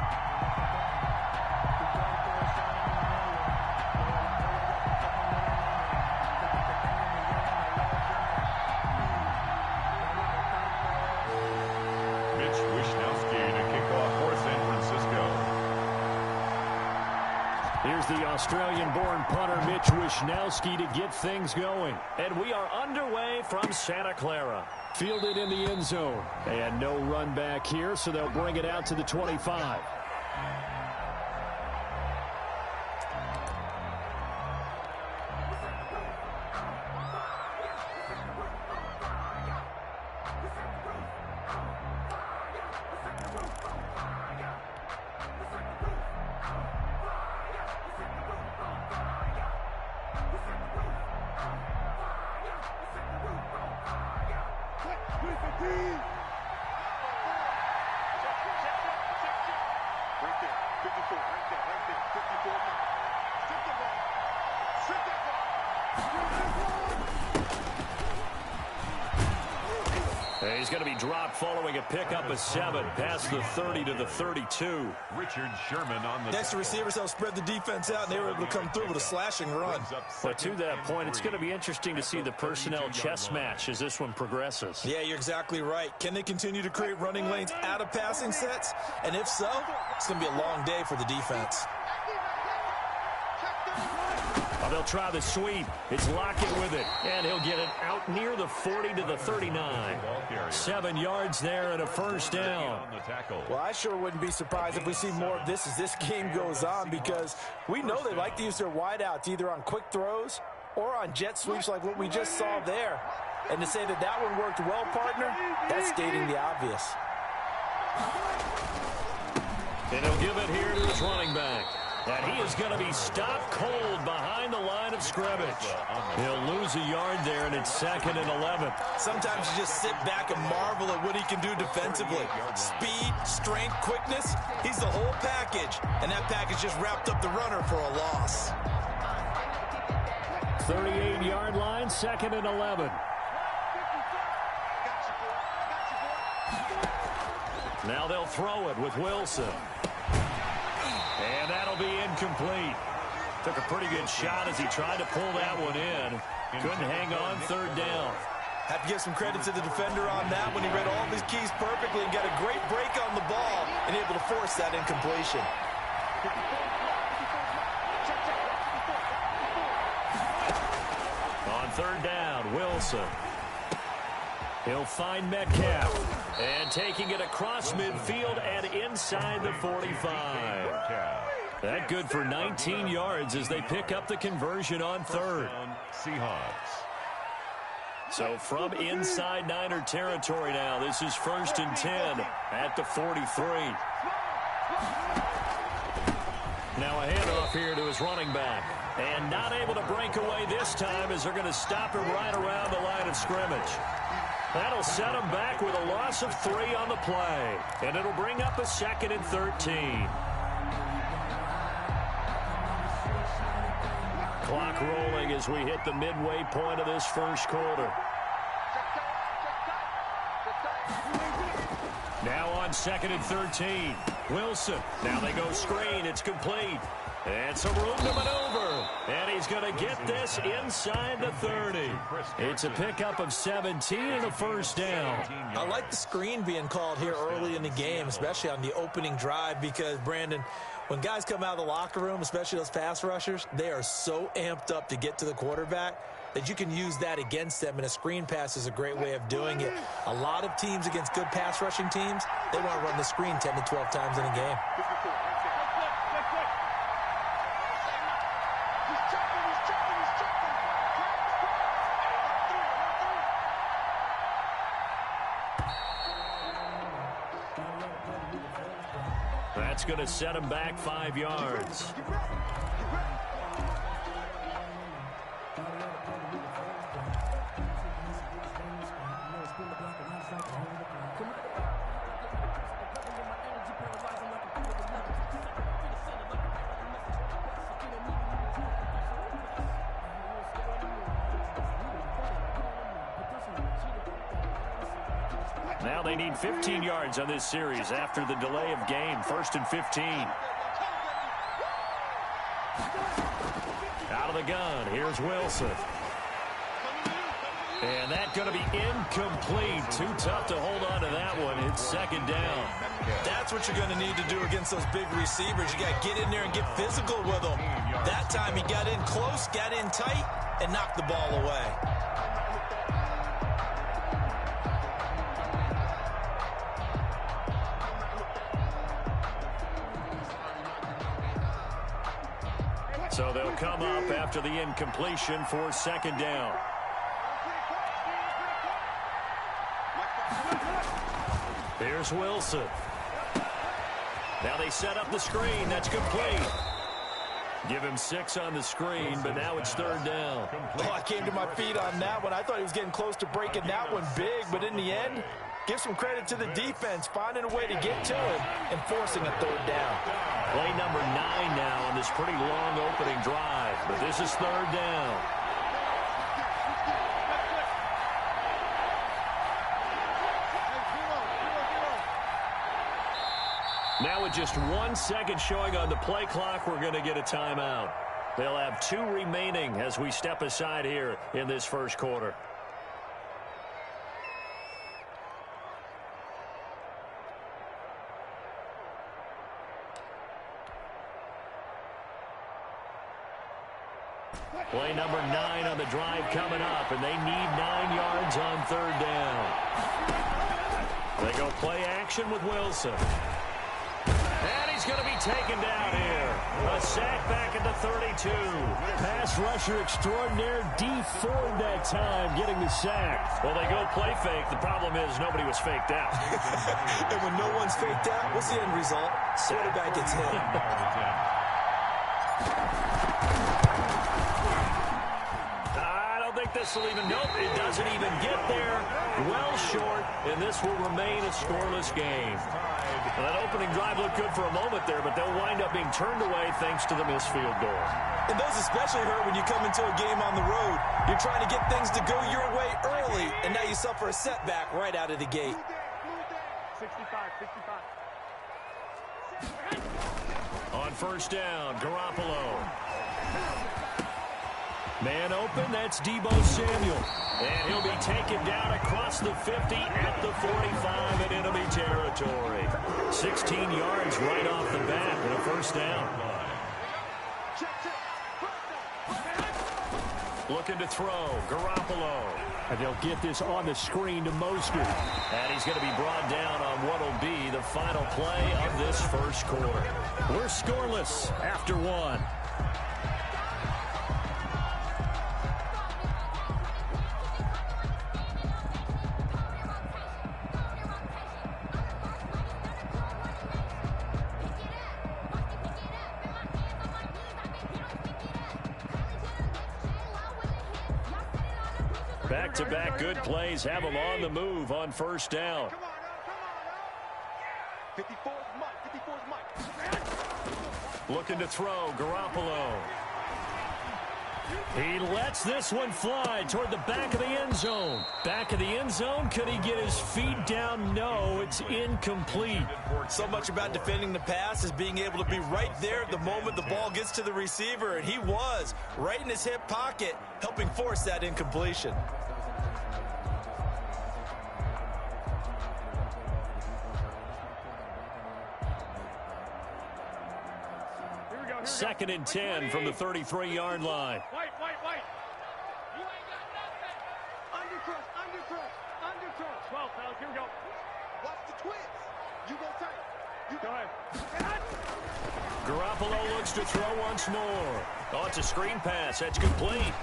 [SPEAKER 1] Here's the Australian-born punter Mitch Wishnowsky to get things going. And we are underway from Santa Clara. Fielded in the end zone. And no run back here, so they'll bring it out to the 25. He's going to be dropped following a pickup of 7 past the 30 to the 32.
[SPEAKER 4] Richard Sherman on the
[SPEAKER 2] Next, the receivers helped spread the defense out, and they were able to come through with a slashing run.
[SPEAKER 1] But to that point, it's going to be interesting to see the personnel chess match as this one progresses.
[SPEAKER 2] Yeah, you're exactly right. Can they continue to create running lanes out of passing sets? And if so, it's going to be a long day for the defense.
[SPEAKER 1] They'll try the sweep. It's Lockett with it, and he'll get it out near the 40 to the 39. 7 yards there and a first down.
[SPEAKER 2] Well, I sure wouldn't be surprised if we see more of this as this game goes on, because we know they like to use their wideouts either on quick throws or on jet sweeps like what we just saw there. And to say that that one worked well, partner, that's stating the obvious.
[SPEAKER 1] And he'll give it here to his running back. And he is going to be stopped cold behind the line of scrimmage. He'll lose a yard there, and it's 2nd and 11.
[SPEAKER 2] Sometimes you just sit back and marvel at what he can do defensively. Speed, strength, quickness, he's the whole package. And that package just wrapped up the runner for a loss.
[SPEAKER 1] 38-yard line, 2nd and 11. Now they'll throw it with Wilson. And that'll be incomplete. Took a pretty good shot as he tried to pull that one in. Couldn't hang on 3rd down.
[SPEAKER 2] Have to give some credit to the defender on that when he read all of his keys perfectly and got a great break on the ball and able to force that incompletion.
[SPEAKER 1] On 3rd down, Wilson. He'll find Metcalf. And taking it across midfield and inside the 45. That good for 19 yards as they pick up the conversion on 3rd.
[SPEAKER 4] Seahawks.
[SPEAKER 1] So from inside Niner territory now, this is 1st and 10 at the 43. Now a handoff here to his running back. And not able to break away this time as they're going to stop him right around the line of scrimmage. That'll set him back with a loss of 3 on the play. And it'll bring up a 2nd and 13. Clock rolling as we hit the midway point of this first quarter. Now on 2nd and 13. Wilson. Now they go screen. It's complete. And some room to maneuver. And he's going to get this inside the 30. It's a pickup of 17 and a first down.
[SPEAKER 2] I like the screen being called here early in the game, especially on the opening drive, because, Brandon, when guys come out of the locker room, especially those pass rushers, they are so amped up to get to the quarterback that you can use that against them, and a screen pass is a great way of doing it. A lot of teams against good pass rushing teams, they want to run the screen 10 to 12 times in a game.
[SPEAKER 1] That's going to set him back 5 yards. Now they need 15 yards on this series after the delay of game. 1st and 15. Out of the gun. Here's Wilson. And that's going to be incomplete. Too tough to hold on to that one. It's 2nd down.
[SPEAKER 2] That's what you're going to need to do against those big receivers. You got to get in there and get physical with them. That time he got in close, got in tight, and knocked the ball away.
[SPEAKER 1] So they'll come up after the incompletion for 2nd down. Here's Wilson. Now they set up the screen. That's complete. Give him 6 on the screen, but now it's 3rd down.
[SPEAKER 2] Oh, I came to my feet on that one. I thought he was getting close to breaking that one big, but in the end, give some credit to the defense, finding a way to get to it and forcing a 3rd down.
[SPEAKER 1] Play number 9 now on this pretty long opening drive, but this is 3rd down. Now with just 1 second showing on the play clock, we're going to get a timeout. They'll have 2 remaining as we step aside here in this 1st quarter. Play number 9 on the drive coming up, and they need 9 yards on 3rd down. They go play action with Wilson. And he's going to be taken down here. A sack back at the 32. Pass rusher extraordinaire, Dee Ford that time getting the sack. Well, they go play fake. The problem is nobody was faked out.
[SPEAKER 2] And when no one's faked out, what's the end result? Quarterback gets hit.
[SPEAKER 1] This will even, nope, it doesn't even get there. Well short, and this will remain a scoreless game. Well, that opening drive looked good for a moment there, but they'll wind up being turned away thanks to the missed field goal.
[SPEAKER 2] And those especially hurt when you come into a game on the road. You're trying to get things to go your way early, and now you suffer a setback right out of the gate.
[SPEAKER 5] 65.
[SPEAKER 1] On 1st down, Garoppolo. Man open, that's Deebo Samuel. And he'll be taken down across the 50 at the 45 in enemy territory. 16 yards right off the bat and a 1st down. Looking to throw, Garoppolo. And they'll get this on the screen to Mostert. And he's going to be brought down on what will be the final play of this 1st quarter. We're scoreless after 1. Back-to-back good plays have them on the move on 1st down.
[SPEAKER 5] 54's Mike.
[SPEAKER 1] Looking to throw, Garoppolo. He lets this one fly toward the back of the end zone. Back of the end zone, could he get his feet down? No, it's incomplete.
[SPEAKER 2] So much about defending the pass is being able to be right there at the moment the ball gets to the receiver, and he was right in his hip pocket, helping force that incompletion.
[SPEAKER 1] Second and 10 from the 33-yard line.
[SPEAKER 5] White. You go tight. You go ahead.
[SPEAKER 1] Garoppolo looks to throw once more. Oh, it's a screen pass. That's complete.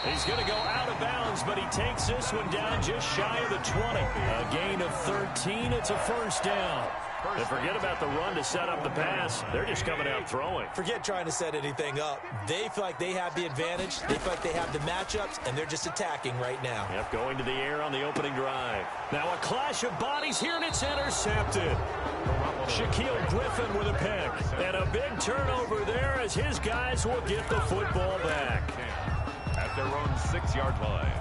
[SPEAKER 1] He's going to go out of bounds, but he takes this one down just shy of the 20. A gain of 13. It's a first down. And forget about the run to set up the pass. They're just coming out throwing.
[SPEAKER 2] Forget trying to set anything up. They feel like they have the advantage. They feel like they have the matchups, and they're just attacking right now.
[SPEAKER 1] Yep, going to the air on the opening drive. Now a clash of bodies here, and it's intercepted. Shaquille Griffin with a pick. And a big turnover there as his guys will get the football back.
[SPEAKER 4] At their own 6-yard line.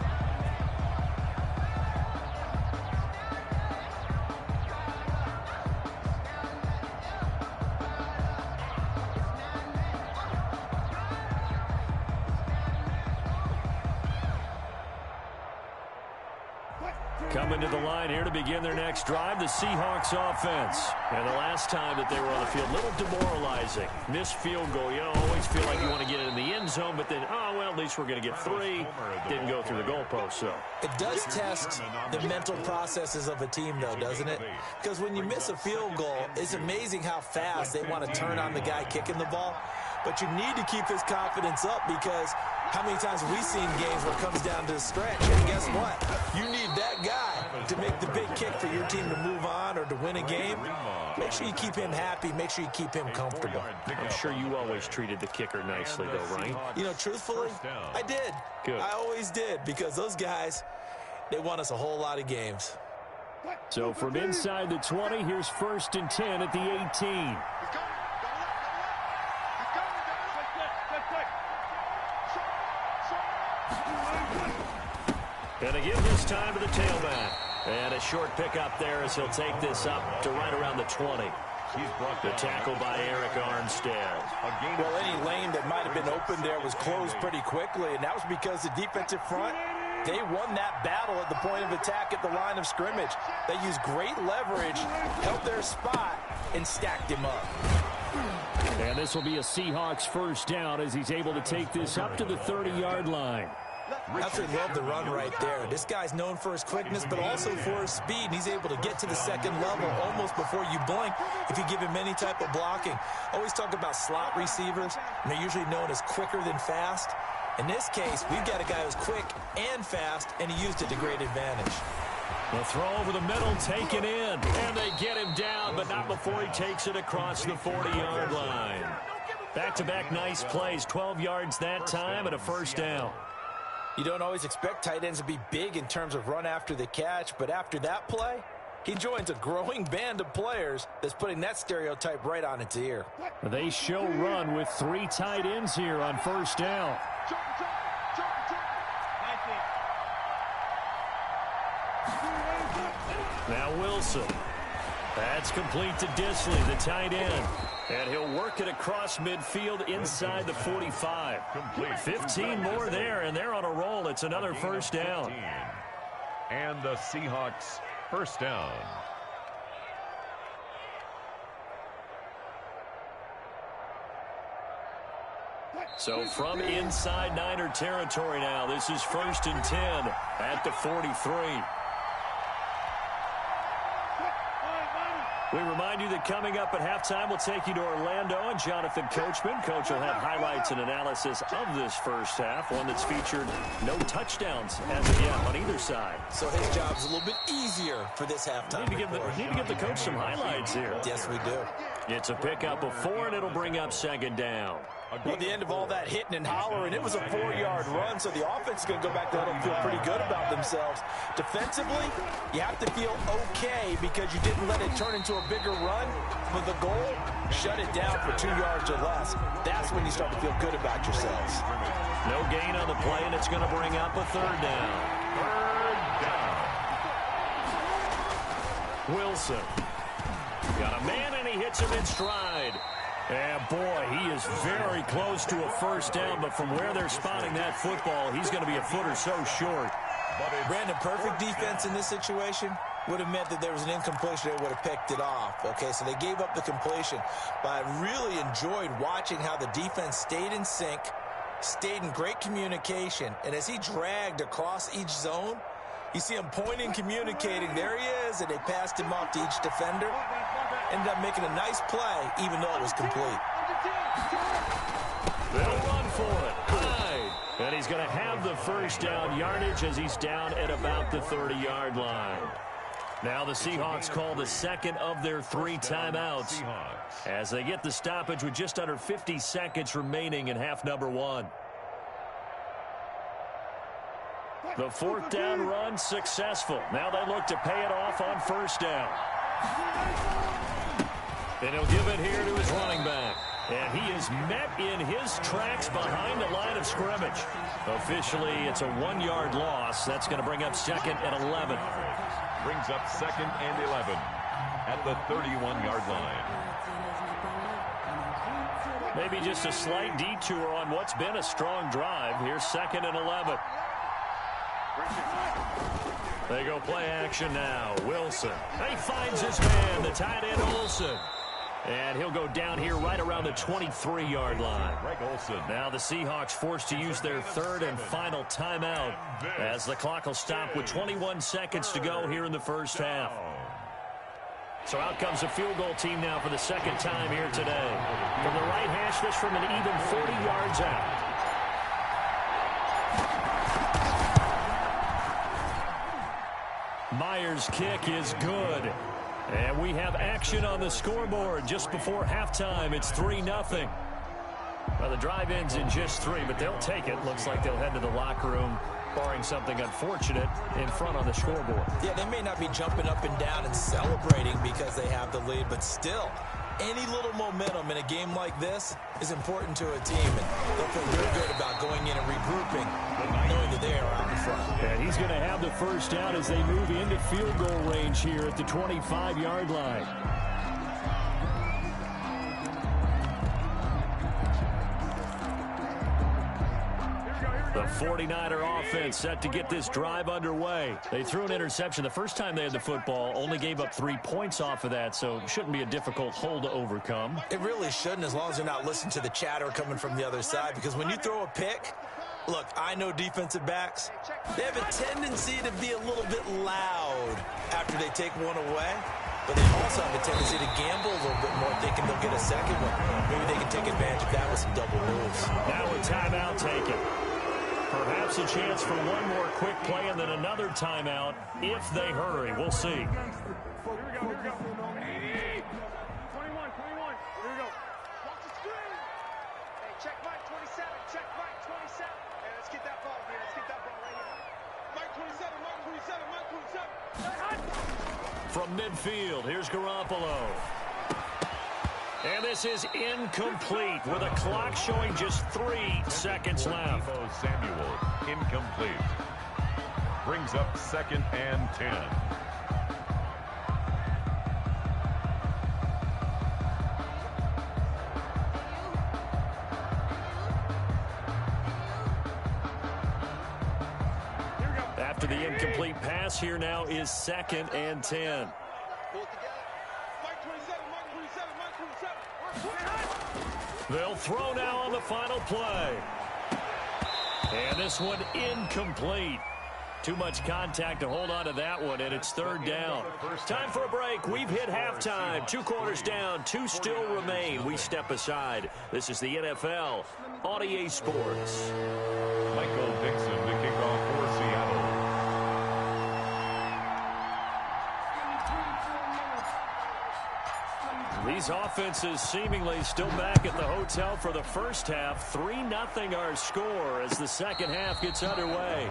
[SPEAKER 1] Coming to the line here to begin their next drive, the Seahawks offense. And the last time that they were on the field, a little demoralizing. Missed field goal. You always feel like you want to get it in the end zone, but then, oh, well, at least we're going to get 3. Didn't go through the goalpost, so.
[SPEAKER 2] It does test the mental processes of a team, though, doesn't it? Because when you miss a field goal, it's amazing how fast they want to turn on the guy kicking the ball. But you need to keep his confidence up because how many times have we seen games where it comes down to the stretch? And guess what? You need that guy to make the big kick for your team to move on or to win a game. Make sure you keep him happy. Make sure you keep him comfortable.
[SPEAKER 1] I'm sure you always treated the kicker nicely, though, right?
[SPEAKER 2] You know, truthfully, I did.
[SPEAKER 1] Good.
[SPEAKER 2] I always did because those guys, they won us a whole lot of games.
[SPEAKER 1] So from inside the 20, here's 1st and 10 at the 18. And again this time to the tailback. And a short pickup there as he'll take this up to right around the 20. The tackle by Eric Armstead.
[SPEAKER 2] Well, any lane that might have been open there was closed pretty quickly, and that was because the defensive front, they won that battle at the point of attack at the line of scrimmage. They used great leverage, held their spot, and stacked him up.
[SPEAKER 1] And this will be a Seahawks first down as he's able to take this up to the 30-yard line.
[SPEAKER 2] Absolutely love the run right there. This guy's known for his quickness, but also for his speed. And he's able to get to the second level almost before you blink if you give him any type of blocking. Always talk about slot receivers, and they're usually known as quicker than fast. In this case, we've got a guy who's quick and fast, and he used it to great advantage.
[SPEAKER 1] The throw over the middle, taken in, and they get him down, but not before he takes it across the 40-yard line. Back-to-back nice plays, 12 yards that time, and a first down.
[SPEAKER 2] You don't always expect tight ends to be big in terms of run after the catch, but after that play, he joins a growing band of players that's putting that stereotype right on its ear.
[SPEAKER 1] They show run with 3 tight ends here on first down. Now Wilson. That's complete to Disley, the tight end. And he'll work it across midfield inside the 45. 15 more there, and they're on a roll. It's another first down.
[SPEAKER 4] And the Seahawks first down.
[SPEAKER 1] So from inside Niner territory now, this is 1st and 10 at the 43. We remind you that coming up at halftime, we'll take you to Orlando and Jonathan Coachman. Coach will have highlights and analysis of this first half, one that's featured no touchdowns as of yet on either side.
[SPEAKER 2] So his job's a little bit easier for this halftime.
[SPEAKER 1] Need to give the coach some highlights here.
[SPEAKER 2] Yes, we do.
[SPEAKER 1] It's a pickup of 4, and it'll bring up 2nd down.
[SPEAKER 2] Well, at the end of all that hitting and hollering, it was a 4-yard run, so the offense is going to go back there and feel pretty good about themselves. Defensively, you have to feel okay because you didn't let it turn into a bigger run. For the goal, shut it down for 2 yards or less. That's when you start to feel good about yourselves.
[SPEAKER 1] No gain on the play, and it's going to bring up a 3rd down.
[SPEAKER 4] 3rd down.
[SPEAKER 1] Wilson. Got a man, and he hits him in stride. And, boy, he is very close to a first down, but from where they're spotting that football, he's going to be a foot or so short.
[SPEAKER 2] Brandon, perfect defense in this situation would have meant that there was an incompletion that would have picked it off. Okay, so they gave up the completion. But I really enjoyed watching how the defense stayed in sync, stayed in great communication, and as he dragged across each zone, you see him pointing, communicating. There he is, and they passed him off to each defender. ended up making a nice play, even though it was complete.
[SPEAKER 1] They'll run for it. High. And he's going to have the first down yardage as he's down at about the 30-yard line. Now the Seahawks call the second of their 3 timeouts as they get the stoppage with just under 50 seconds remaining in half number 1. The 4th down run successful. Now they look to pay it off on 1st down. And he'll give it here to his running back. And he is met in his tracks behind the line of scrimmage. Officially, it's a 1-yard loss. That's going to bring up 2nd and 11.
[SPEAKER 4] Brings up 2nd and 11 at the 31-yard line.
[SPEAKER 1] Maybe just a slight detour on what's been a strong drive. Here's 2nd and 11. They go play action now. Wilson. He finds his man, the tight end Olsen. And he'll go down here right around the 23-yard line. Now the Seahawks forced to use their 3rd and final timeout as the clock will stop with 21 seconds to go here in the first half. So out comes the field goal team now for the 2nd time here today. From the right hash, this from an even 40 yards out. Myers' kick is good. And we have action on the scoreboard just before halftime. It's 3-0. Well, the drive ends in just 3, but they'll take it. Looks like they'll head to the locker room, barring something unfortunate, in front on the scoreboard.
[SPEAKER 2] Yeah, they may not be jumping up and down and celebrating because they have the lead, but still, any little momentum in a game like this is important to a team, and they'll feel real good about going in and regrouping, knowing that they are out in front.
[SPEAKER 1] And he's going to have the first down as they move into field goal range here at the 25-yard line. The 49er offense set to get this drive underway. They threw an interception the first time they had the football, only gave up 3 points off of that, so it shouldn't be a difficult hole to overcome.
[SPEAKER 2] It really shouldn't, as long as they're not listening to the chatter coming from the other side, because when you throw a pick, look, I know defensive backs, they have a tendency to be a little bit loud after they take one away, but they also have a tendency to gamble a little bit more, thinking they'll get a second one. Maybe they can take advantage of that with some double moves.
[SPEAKER 1] Now a timeout taken. Perhaps a chance for one more quick play and then another timeout if they hurry. We'll see.
[SPEAKER 5] Here we go. 21. Here we go. Watch the screen. Hey, check Mike 27. Check Mike 27. Hey, let's get that ball here. Let's get that ball right here. Mike 27. Mike 27. Mike 27.
[SPEAKER 1] From midfield, here's Garoppolo. And this is incomplete with a clock showing just 3 seconds left.
[SPEAKER 4] Samuel, incomplete. Brings up 2nd and 10.
[SPEAKER 1] After the incomplete pass, here now is 2nd and 10. They'll throw now on the final play. And this one incomplete. Too much contact to hold on to that one, and it's 3rd down. Time for a break. We've hit halftime. 2 quarters down, 2 still remain. We step aside. This is the NFL on EA Sports.
[SPEAKER 4] Michael Dixon to kick off for Seattle.
[SPEAKER 1] These offenses seemingly still back at the hotel for the first half. 3-0 our score as the second half gets underway.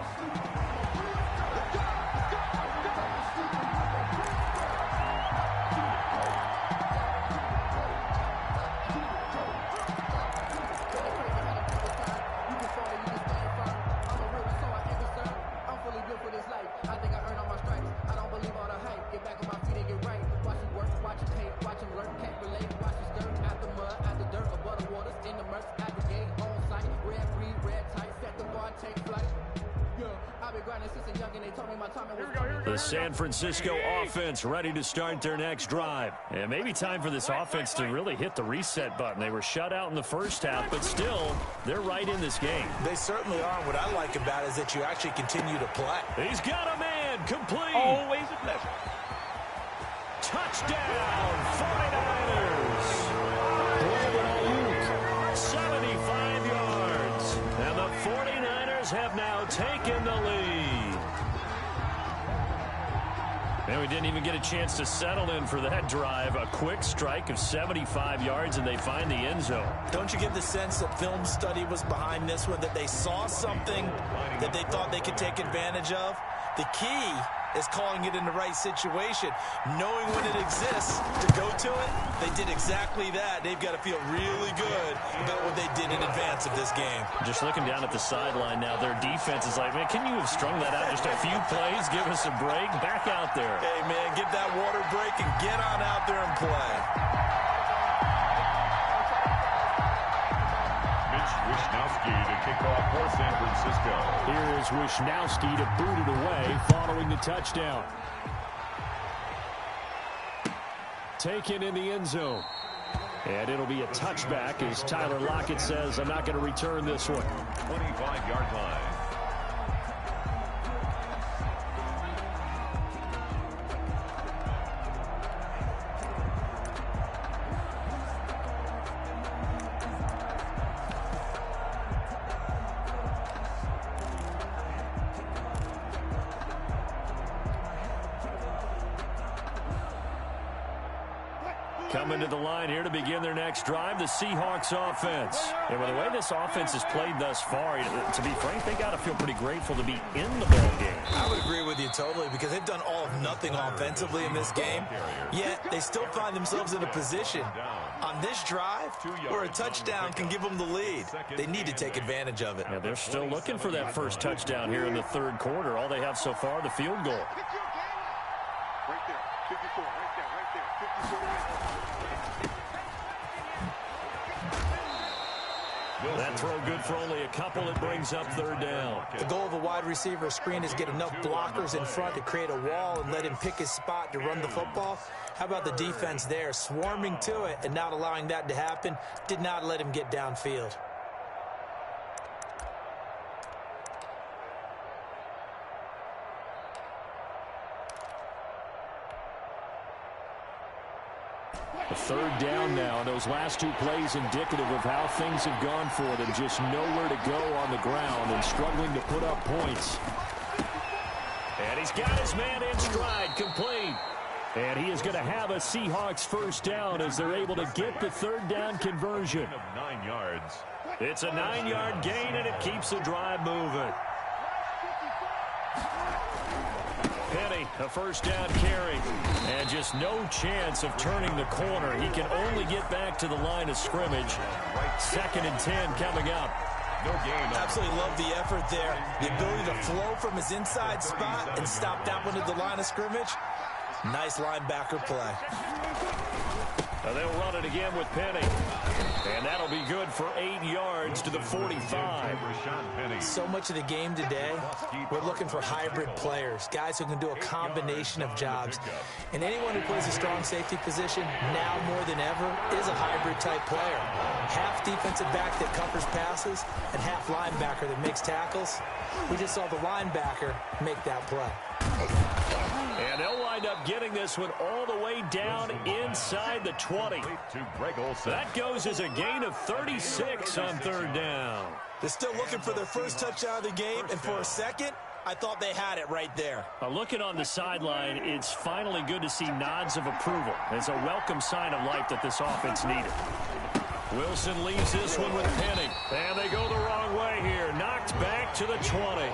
[SPEAKER 1] The San Francisco offense ready to start their next drive. And maybe time for this offense to really hit the reset button. They were shut out in the first half, but still, they're right in this game.
[SPEAKER 2] They certainly are. What I like about it is that you actually continue to play.
[SPEAKER 1] He's got a man, complete.
[SPEAKER 5] Always a pleasure.
[SPEAKER 1] Touchdown, 49ers. 75 yards. And the 49ers have now taken the lead. And we didn't even get a chance to settle in for that drive. A quick strike of 75 yards, and they find the end zone.
[SPEAKER 2] Don't you get the sense that film study was behind this one, that they saw something that they thought they could take advantage of? The key is calling it in the right situation, knowing when it exists to go to it. They did exactly that. They've got to feel really good about what they did in advance of this game.
[SPEAKER 1] Just looking down at the sideline now, their defense is like, man, can you have strung that out just a few plays? Give us a break. Back out there.
[SPEAKER 2] Hey, man, get that water break and get on out there and play.
[SPEAKER 4] Wishnowski to kick off for San Francisco.
[SPEAKER 1] Here is Wishnowski to boot it away following the touchdown. Taken in the end zone. And it'll be a touchback as Tyler Lockett says, I'm not going to return this one.
[SPEAKER 4] 25-yard line.
[SPEAKER 1] Coming to the line here to begin their next drive, the Seahawks offense. And with the way this offense has played thus far, to be frank, they got to feel pretty grateful to be in the ball game.
[SPEAKER 2] I would agree with you totally because they've done all of nothing offensively in this game, yet they still find themselves in a position on this drive where a touchdown can give them the lead. They need to take advantage of it.
[SPEAKER 1] Yeah, they're still looking for that first touchdown here in the third quarter. All they have so far, the field goal.
[SPEAKER 5] Right there, 54, right there, 54.
[SPEAKER 1] That throw good for only a couple. It brings up third down.
[SPEAKER 2] The goal of a wide receiver screen is get enough blockers in front to create a wall and let him pick his spot to run the football. How about the defense there, swarming to it and not allowing that to happen? Did not let him get downfield.
[SPEAKER 1] A third down now. Those last two plays indicative of how things have gone for them. Just nowhere to go on the ground and struggling to put up points. And he's got his man in stride, complete. And he is going to have a Seahawks first down as they're able to get the third down conversion.
[SPEAKER 4] 9 yards.
[SPEAKER 1] It's a 9-yard gain, and it keeps the drive moving. Penny, a first down carry, and just no chance of turning the corner. He can only get back to the line of scrimmage. 2nd and 10 coming up.
[SPEAKER 4] No gain.
[SPEAKER 2] Absolutely love the effort there. The ability to flow from his inside spot and stop that one at the line of scrimmage. Nice linebacker play.
[SPEAKER 1] Now they'll run it again with Penny. And that'll be good for 8 yards to the 45.
[SPEAKER 2] So much of the game today, we're looking for hybrid players, guys who can do a combination of jobs. And anyone who plays a strong safety position, now more than ever, is a hybrid type player. Half defensive back that covers passes and half linebacker that makes tackles. We just saw the linebacker make that play.
[SPEAKER 1] And they'll wind up getting this one all the way down inside the 20. That goes as a gain of 36 on third down.
[SPEAKER 2] They're still looking for their first touchdown of the game, and for a second, I thought they had it right there.
[SPEAKER 1] Looking on the sideline, it's finally good to see nods of approval. It's a welcome sign of life that this offense needed. Wilson leaves this one with Penny. And they go the wrong way here. Knocked back to the 20.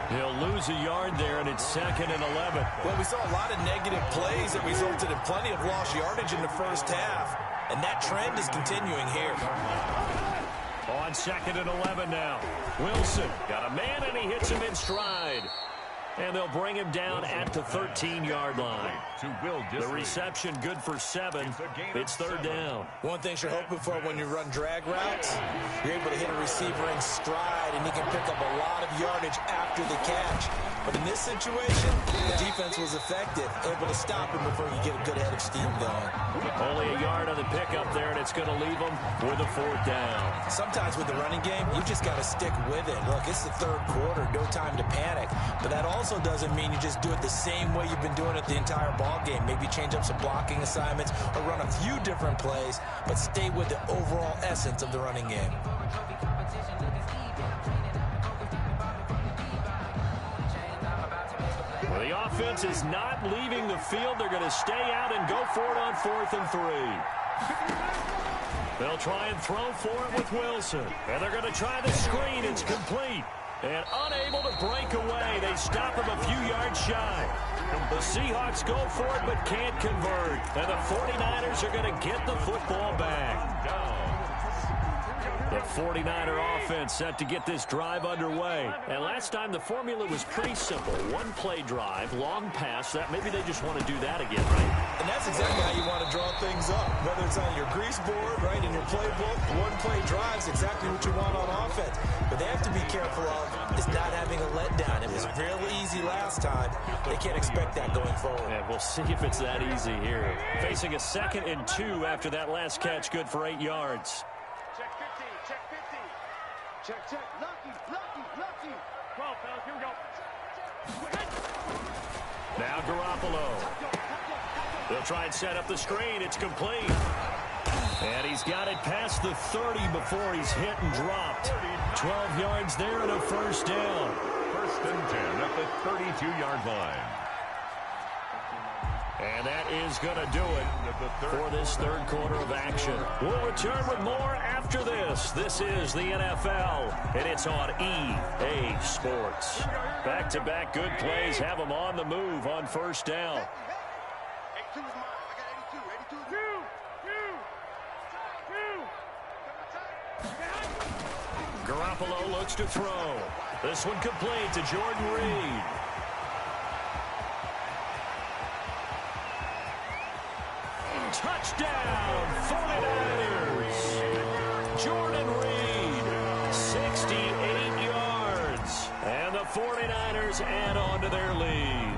[SPEAKER 1] He'll lose a yard there, and it's 2nd and 11.
[SPEAKER 2] Well, we saw a lot of negative plays that resulted in plenty of lost yardage in the first half. And that trend is continuing here.
[SPEAKER 1] On 2nd and 11 now. Wilson got a man, and he hits him in stride. And they'll bring him down at the 13-yard line. The reception good for 7. It's third down.
[SPEAKER 2] One thing you're hoping for when you run drag routes, you're able to hit a receiver in stride, and he can pick up a lot of yardage after the catch. But in this situation, the defense was effective, able to stop him before you get a good head of steam going.
[SPEAKER 1] Only a yard on the pickup there, and it's going to leave them with a 4th down.
[SPEAKER 2] Sometimes with the running game, you just got to stick with it. Look, it's the 3rd quarter, no time to panic. But that also doesn't mean you just do it the same way you've been doing it the entire ball game. Maybe change up some blocking assignments or run a few different plays, but stay with the overall essence of the running game.
[SPEAKER 1] Well, the offense is not leaving the field. They're going to stay out and go for it on 4th and 3. They'll try and throw for it with Wilson. And they're going to try the screen. It's complete. And unable to break away. They stop him a few yards shy. The Seahawks go for it but can't convert. And the 49ers are going to get the football back. The 49er offense set to get this drive underway. And last time the formula was pretty simple. 1-play drive, long pass. That maybe they just want to do that again, right?
[SPEAKER 2] And that's exactly how you want to draw things up. Whether it's on your grease board, right, in your playbook, 1-play drive's exactly what you want on offense. But they have to be careful of is not having a letdown. It was real easy last time. They can't expect that going forward.
[SPEAKER 1] And we'll see if it's that easy here. Facing a 2nd and 2 after that last catch, good for 8 yards.
[SPEAKER 5] Check 50, check 50. Check. Lucky. 12, fellas, here we go.
[SPEAKER 1] Now Garoppolo. They'll try and set up the screen. It's complete. And he's got it past the 30 before he's hit and dropped. 12 yards there and a 1st down.
[SPEAKER 4] 1st and 10 at the 32-yard line.
[SPEAKER 1] And that is going to do it for this 3rd quarter of action. We'll return with more after this. This is the NFL, and it's on EA Sports. Back-to-back good plays have them on the move on 1st down.
[SPEAKER 5] 82 is mine. I got 82. 82 is
[SPEAKER 1] Garoppolo looks to throw. This one complete to Jordan Reed. Touchdown, 49ers. Jordan Reed, 68 yards. And the 49ers add on to their lead.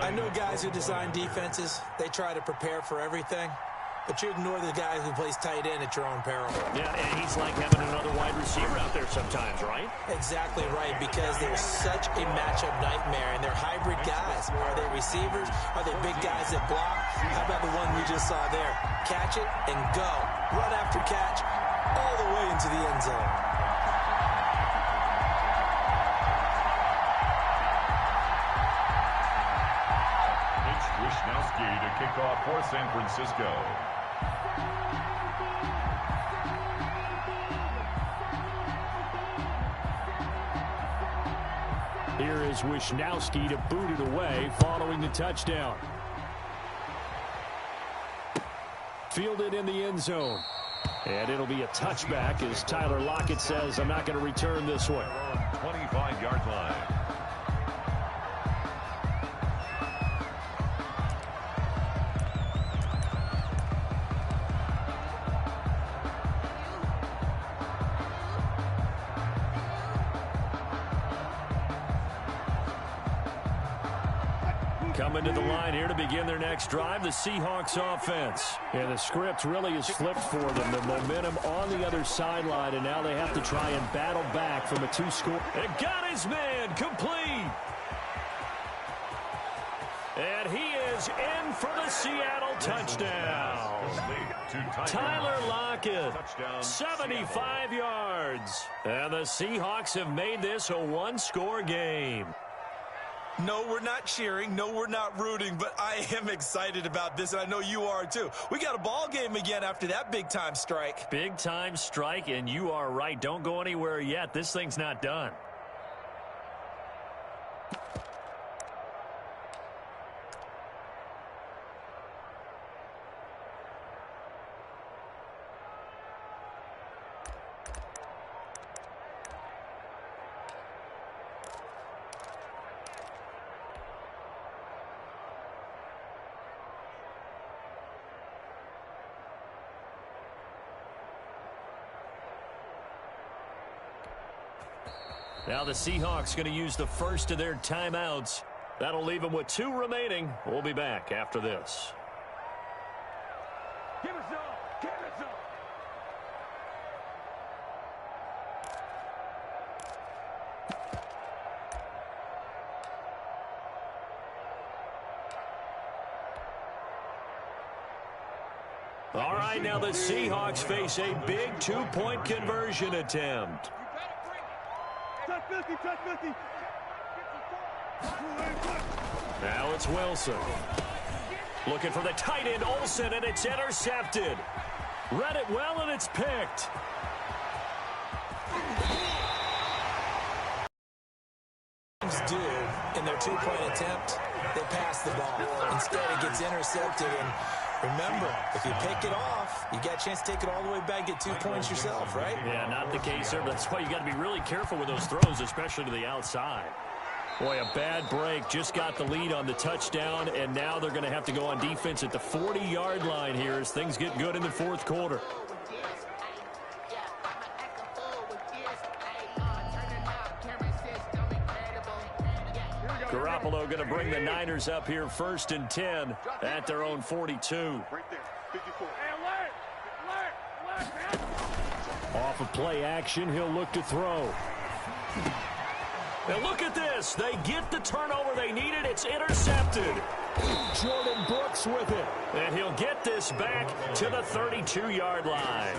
[SPEAKER 2] I know guys who design defenses, they try to prepare for everything. But you ignore the guy who plays tight end at your own peril.
[SPEAKER 1] Yeah, and he's like having another wide receiver out there sometimes, right?
[SPEAKER 2] Exactly right, because they're such a matchup nightmare, and they're hybrid guys. Are they receivers? Are they big guys that block? How about the one we just saw there? Catch it and go. Run after catch all the way into the end zone.
[SPEAKER 4] It's Wisnowski to kick off for San Francisco.
[SPEAKER 1] Here is Wisnowski to boot it away following the touchdown. Fielded in the end zone. And it'll be a touchback as Tyler Lockett says, I'm not going to return this one.
[SPEAKER 4] 25-yard line.
[SPEAKER 1] Coming to the line here to begin their next drive, the Seahawks offense. And the script really is flipped for them. The momentum on the other sideline, and now they have to try and battle back from a 2-score. And got his man complete. And he is in for the Seattle touchdown. Tyler Lockett, 75 yards. And the Seahawks have made this a 1-score game.
[SPEAKER 2] No, we're not cheering. No, we're not rooting, but I am excited about this, and I know you are too. We got a ball game again after that big-time strike.
[SPEAKER 1] Big-time strike, and you are right. Don't go anywhere yet. This thing's not done. Now the Seahawks going to use the first of their timeouts. That'll leave them with 2 remaining. We'll be back after this.
[SPEAKER 5] Give us some. Give us some.
[SPEAKER 1] All right, now the Seahawks face a big 2-point conversion attempt.
[SPEAKER 5] Touch 50, touch 50.
[SPEAKER 1] Now it's Wilson. Looking for the tight end, Olsen, and it's intercepted. Read it well, and it's picked.
[SPEAKER 2] Do in their 2-point attempt, they pass the ball. Instead, it gets intercepted. And remember, if you pick it off, you got a chance to take it all the way back, get 2 points yourself, right?
[SPEAKER 1] Yeah, not the case there. That's why you got to be really careful with those throws, especially to the outside. Boy, a bad break. Just got the lead on the touchdown, and now they're going to have to go on defense at the 40-yard line here as things get good in the 4th quarter. Garoppolo going to bring the Niners up here 1st and 10 at their own 42.
[SPEAKER 5] Right there. 54. Hey, alert, man.
[SPEAKER 1] Off of play action, he'll look to throw. And look at this. They get the turnover they needed. It's intercepted. Jordan Brooks with it. And he'll get this back to the 32-yard line.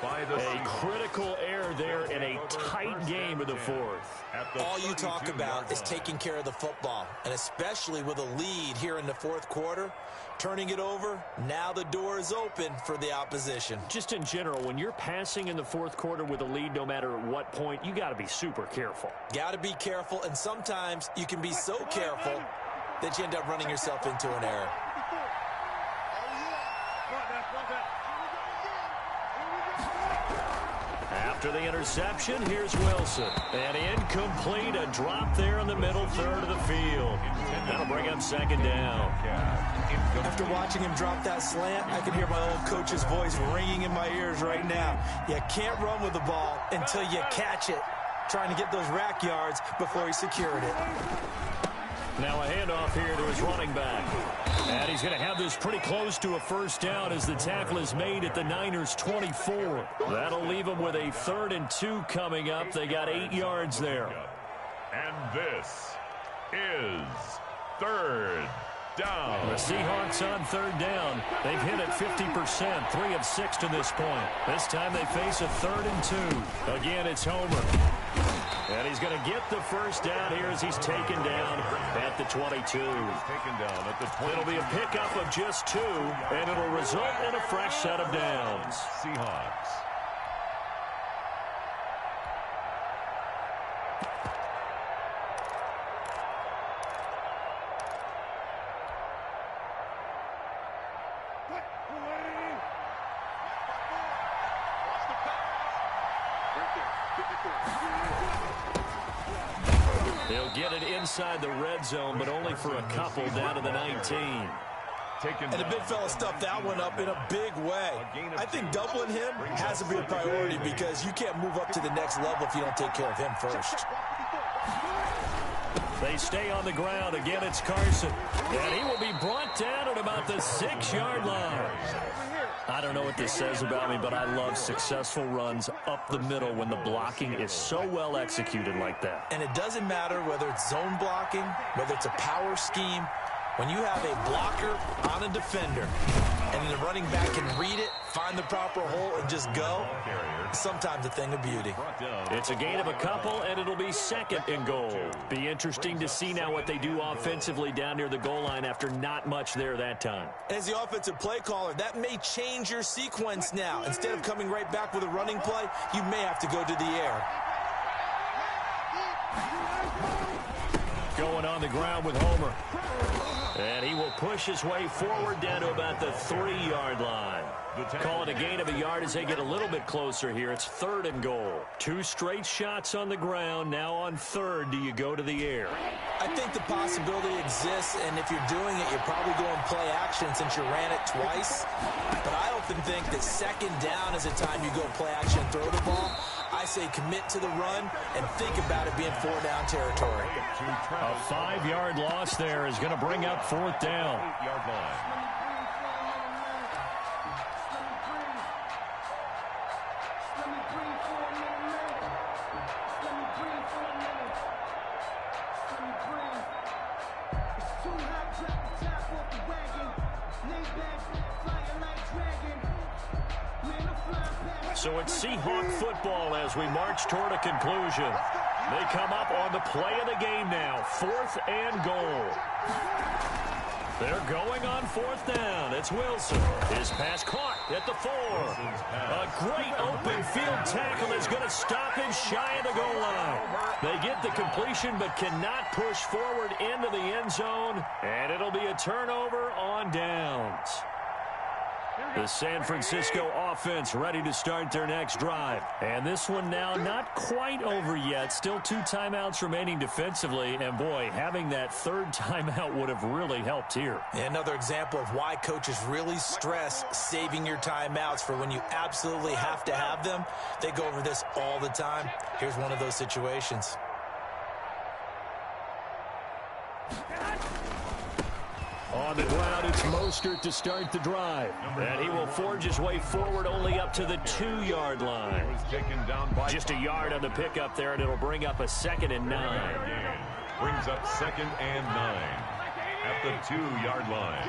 [SPEAKER 1] A critical error there in a tight game of the 4th.
[SPEAKER 2] All you talk about is taking care of the football, and especially with a lead here in the 4th quarter. Turning it over, now the door is open for the opposition.
[SPEAKER 1] Just in general, when you're passing in the 4th quarter with a lead, no matter at what point, you got to be super careful.
[SPEAKER 2] Got to be careful, and sometimes you can be so careful that you end up running yourself into an error.
[SPEAKER 1] After the interception, here's Wilson. And incomplete, a drop there in the middle third of the field. That'll bring up 2nd down.
[SPEAKER 2] After watching him drop that slant, I can hear my old coach's voice ringing in my ears right now. You can't run with the ball until you catch it. Trying to get those rack yards before he secured it.
[SPEAKER 1] Now a handoff here to his running back. And he's going to have this pretty close to a 1st down as the tackle is made at the Niners' 24. That'll leave them with a 3rd and 2 coming up. They got 8 yards there.
[SPEAKER 4] And this is 3rd down.
[SPEAKER 1] The Seahawks on 3rd down. They've hit it 50%, 3 of 6 to this point. This time they face a 3rd and 2. Again, it's Homer. And he's going to get the 1st down here as he's taken down at the 22.
[SPEAKER 4] Taken down at the 22.
[SPEAKER 1] It'll be a pickup of just 2, and it'll result in a fresh set of downs.
[SPEAKER 4] Seahawks.
[SPEAKER 1] He'll get it inside the red zone, but only for a couple down to the 19.
[SPEAKER 2] And the big fella stuffed that one up in a big way. I think doubling him has to be a priority because you can't move up to the next level if you don't take care of him first.
[SPEAKER 1] They stay on the ground. Again, it's Carson. And he will be brought down at about the 6-yard line. I don't know what this says about me, but I love successful runs up the middle when the blocking is so well executed like that.
[SPEAKER 2] And it doesn't matter whether it's zone blocking, whether it's a power scheme. When you have a blocker on a defender and the running back can read it, find the proper hole, and just go, sometimes a thing of beauty.
[SPEAKER 1] It's a gain of a couple, and it'll be 2nd and goal. Be interesting to see now what they do offensively down near the goal line after not much there that time.
[SPEAKER 2] As the offensive play caller, that may change your sequence now. Instead of coming right back with a running play, you may have to go to the air.
[SPEAKER 1] Going on the ground with Homer. And he will push his way forward down to about the 3-yard line. Call it a gain of a yard as they get a little bit closer here. It's 3rd and goal. 2 straight shots on the ground. Now on 3rd, do you go to the air?
[SPEAKER 2] I think the possibility exists, and if you're doing it, you're probably going play action since you ran it twice. But I often think that 2nd down is the time you go play action and throw the ball. I say commit to the run and think about it being 4-down territory.
[SPEAKER 1] A 5-yard loss there is going to bring up 4th down.
[SPEAKER 4] 8-yard line.
[SPEAKER 1] So it's Seahawk football as we march toward a conclusion. They come up on the play of the game now. 4th and goal. They're going on 4th down. It's Wilson. His pass caught at the 4. A great open field tackle is going to stop him shy of the goal line. They get the completion but cannot push forward into the end zone. And it'll be a turnover on downs. The San Francisco offense ready to start their next drive. And this one now not quite over yet. Still 2 timeouts remaining defensively. And, boy, having that 3rd timeout would have really helped here.
[SPEAKER 2] Another example of why coaches really stress saving your timeouts for when you absolutely have to have them. They go over this all the time. Here's one of those situations.
[SPEAKER 1] On the ground, it's Mostert to start the drive. And he will forge his way forward only up to the 2-yard line. Just a yard on the pickup there, and it'll bring up a 2nd and 9.
[SPEAKER 4] Brings up 2nd and 9 at the 2-yard line.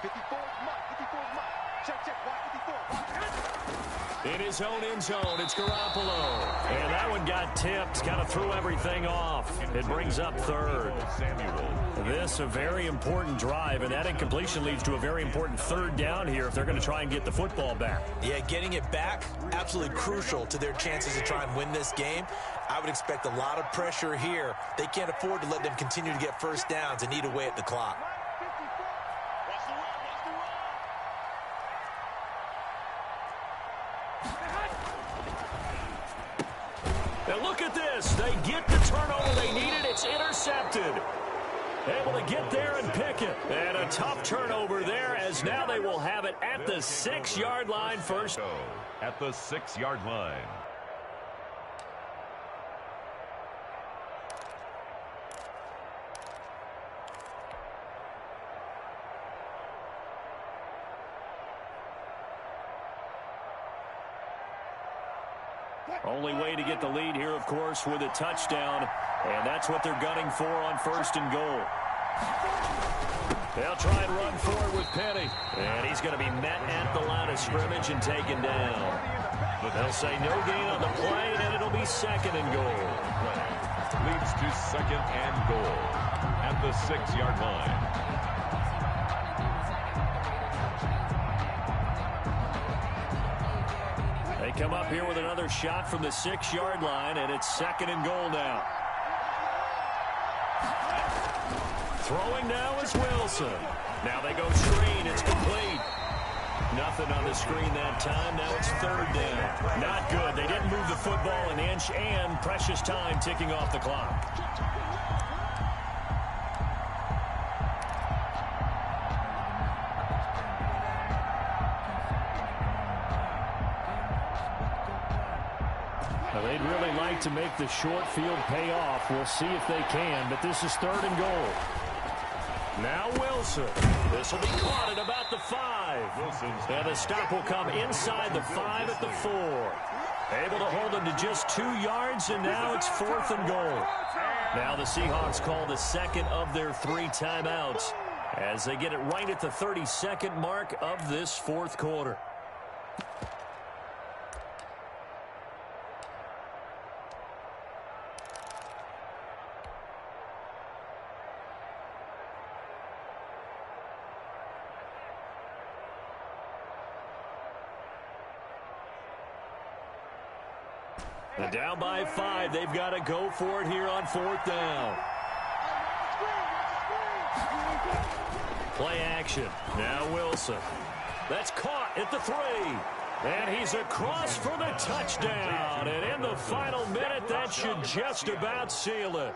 [SPEAKER 5] 54, check,
[SPEAKER 1] In his own end zone, it's Garoppolo. And that one got tipped, kind of threw everything off. It brings up 3rd. This a very important drive, and that incompletion leads to a very important 3rd down here if they're going to try and get the football back.
[SPEAKER 2] Yeah, getting it back, absolutely crucial to their chances to try and win this game. I would expect a lot of pressure here. They can't afford to let them continue to get 1st downs and eat away at the clock.
[SPEAKER 1] Now look at this. They get the turnover they needed. It's intercepted. Able to get there and pick it. And a tough turnover there as now they will have it at the 6-yard line first.
[SPEAKER 4] At the 6-yard line.
[SPEAKER 1] Only way to get the lead here, of course, with a touchdown. And that's what they're gunning for on 1st and goal. They'll try and run forward with Penny. And he's going to be met at the line of scrimmage and taken down. But they'll say no gain on the play, and it'll be 2nd and goal.
[SPEAKER 4] Leads to 2nd and goal at the 6-yard line.
[SPEAKER 1] They come up here with another shot from the 6-yard line, and it's 2nd and goal now. Throwing now is Wilson. Now they go screen. It's complete. Nothing on the screen that time. Now it's 3rd down. Not good. They didn't move the football an inch, and precious time ticking off the clock. They'd really like to make the short field pay off. We'll see if they can, but this is 3rd and goal. Now Wilson. This will be caught at about the 5. And the stop will come inside the 5 at the 4. Able to hold him to just 2 yards, and now it's 4th and goal. Now the Seahawks call the 2nd of their 3 timeouts as they get it right at the 32nd mark of this 4th quarter. And down by 5, they've got to go for it here on 4th down. Play action. Now Wilson. That's caught at the 3. And he's across for the touchdown. And in the final minute, that should just about seal it.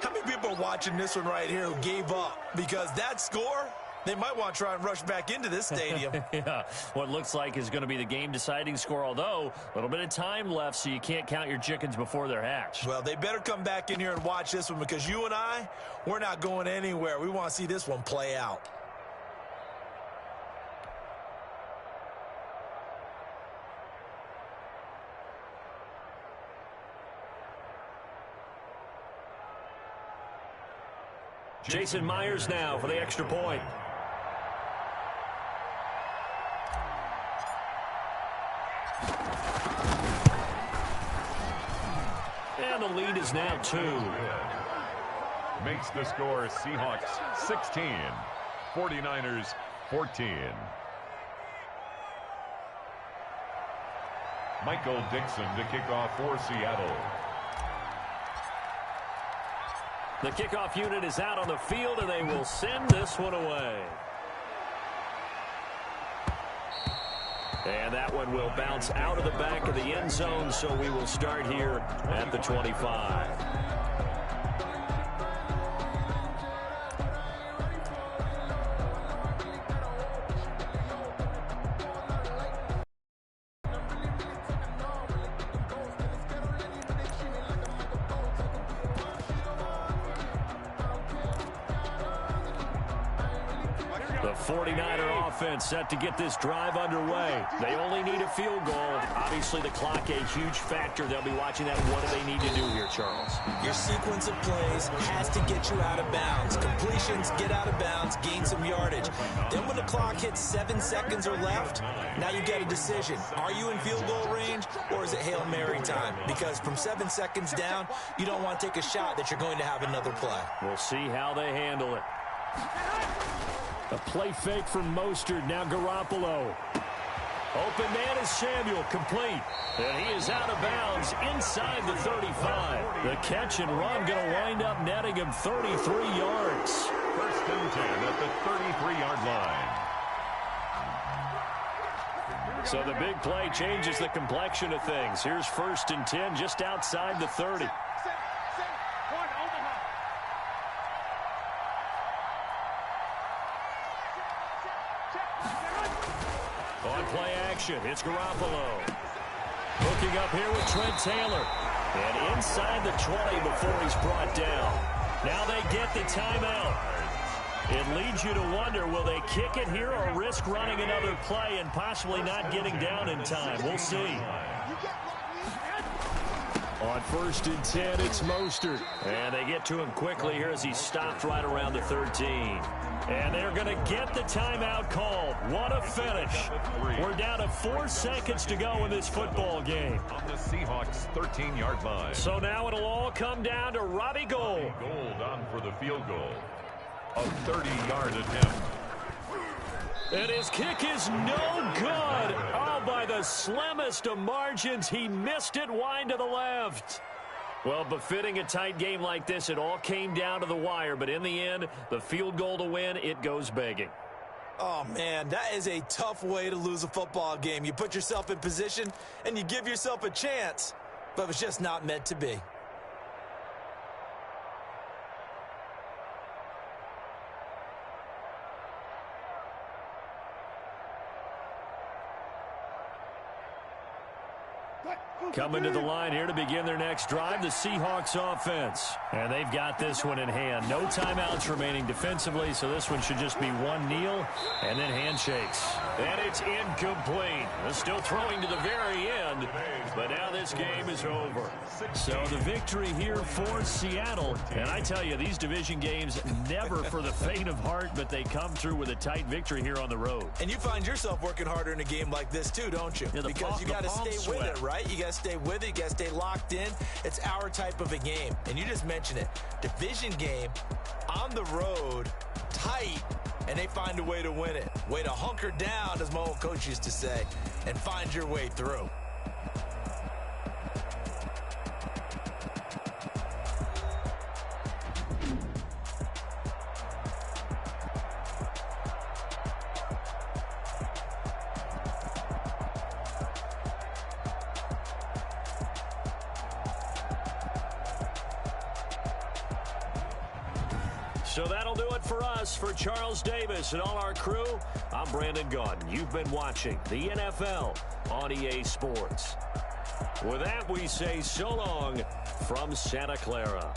[SPEAKER 2] How many people are watching this one right here who gave up? Because that score, they might want to try and rush back into this stadium.
[SPEAKER 1] Yeah, what looks like is going to be the game-deciding score, although a little bit of time left, so you can't count your chickens before they're hatched.
[SPEAKER 2] Well, they better come back in here and watch this one, because you and I, we're not going anywhere. We want to see this one play out.
[SPEAKER 1] Jason Myers now for the extra point. And the lead is now 2.
[SPEAKER 4] Makes the score Seahawks 16, 49ers 14. Michael Dixon to kick off for Seattle.
[SPEAKER 1] The kickoff unit is out on the field, and they will send this one away. And that one will bounce out of the back of the end zone, so we will start here at the 25. The 49er offense set to get this drive underway. They only need a field goal. Obviously, the clock a huge factor. They'll be watching that. What do they need to do here, Charles?
[SPEAKER 2] Your sequence of plays has to get you out of bounds. Completions, get out of bounds, gain some yardage. Then when the clock hits 7 seconds or left, now you get a decision. Are you in field goal range, or is it Hail Mary time? Because from 7 seconds down, you don't want to take a shot that you're going to have another play.
[SPEAKER 1] We'll see how they handle it. A play fake from Mostert. Now Garoppolo. Open man is Samuel. Complete. And he is out of bounds inside the 35. The catch and run going to wind up netting him 33 yards.
[SPEAKER 4] First and 10 at the 33-yard line.
[SPEAKER 1] So the big play changes the complexion of things. Here's first and 10 just outside the 30. On play action, it's Garoppolo. Hooking up here with Trent Taylor. And inside the 20 before he's brought down. Now they get the timeout. It leads you to wonder, will they kick it here or risk running another play and possibly not getting down in time? We'll see. On first and 10, it's Mostert. And they get to him quickly here as he's stopped right around the 13. And they're going to get the timeout called. What a finish. We're down to 4 seconds to go in this football game.
[SPEAKER 4] On the Seahawks 13-yard line.
[SPEAKER 1] So now it'll all come down to Robbie Gould.
[SPEAKER 4] Gould on for the field goal. A 30-yard attempt.
[SPEAKER 1] And his kick is no good. Oh, by the slimmest of margins, he missed it wide to the left. Well, befitting a tight game like this, it all came down to the wire. But in the end, the field goal to win, it goes begging.
[SPEAKER 2] Oh, man, that is a tough way to lose a football game. You put yourself in position, and you give yourself a chance. But it's just not meant to be.
[SPEAKER 1] Coming to the line here to begin their next drive, the Seahawks offense. And they've got this one in hand. No timeouts remaining defensively, so this one should just be one kneel and then handshakes. And it's incomplete. They're still throwing to the very end, but now this game is over. So the victory here for Seattle. And I tell you, these division games never for the faint of heart, but they come through with a tight victory here on the road.
[SPEAKER 2] And you find yourself working harder in a game like this too, don't you?
[SPEAKER 1] Yeah,
[SPEAKER 2] because you got to stay with it, right? You got to stay with it. You got to stay locked in. It's our type of a game. And you just mentioned it. Division game, on the road, tight, and they find a way to win it. Way to hunker down, as my old coach used to say, and find your way through.
[SPEAKER 1] So that'll do it for us. For Charles Davis and all our crew, I'm Brandon Gaudin. You've been watching the NFL on EA Sports. With that, we say so long from Santa Clara.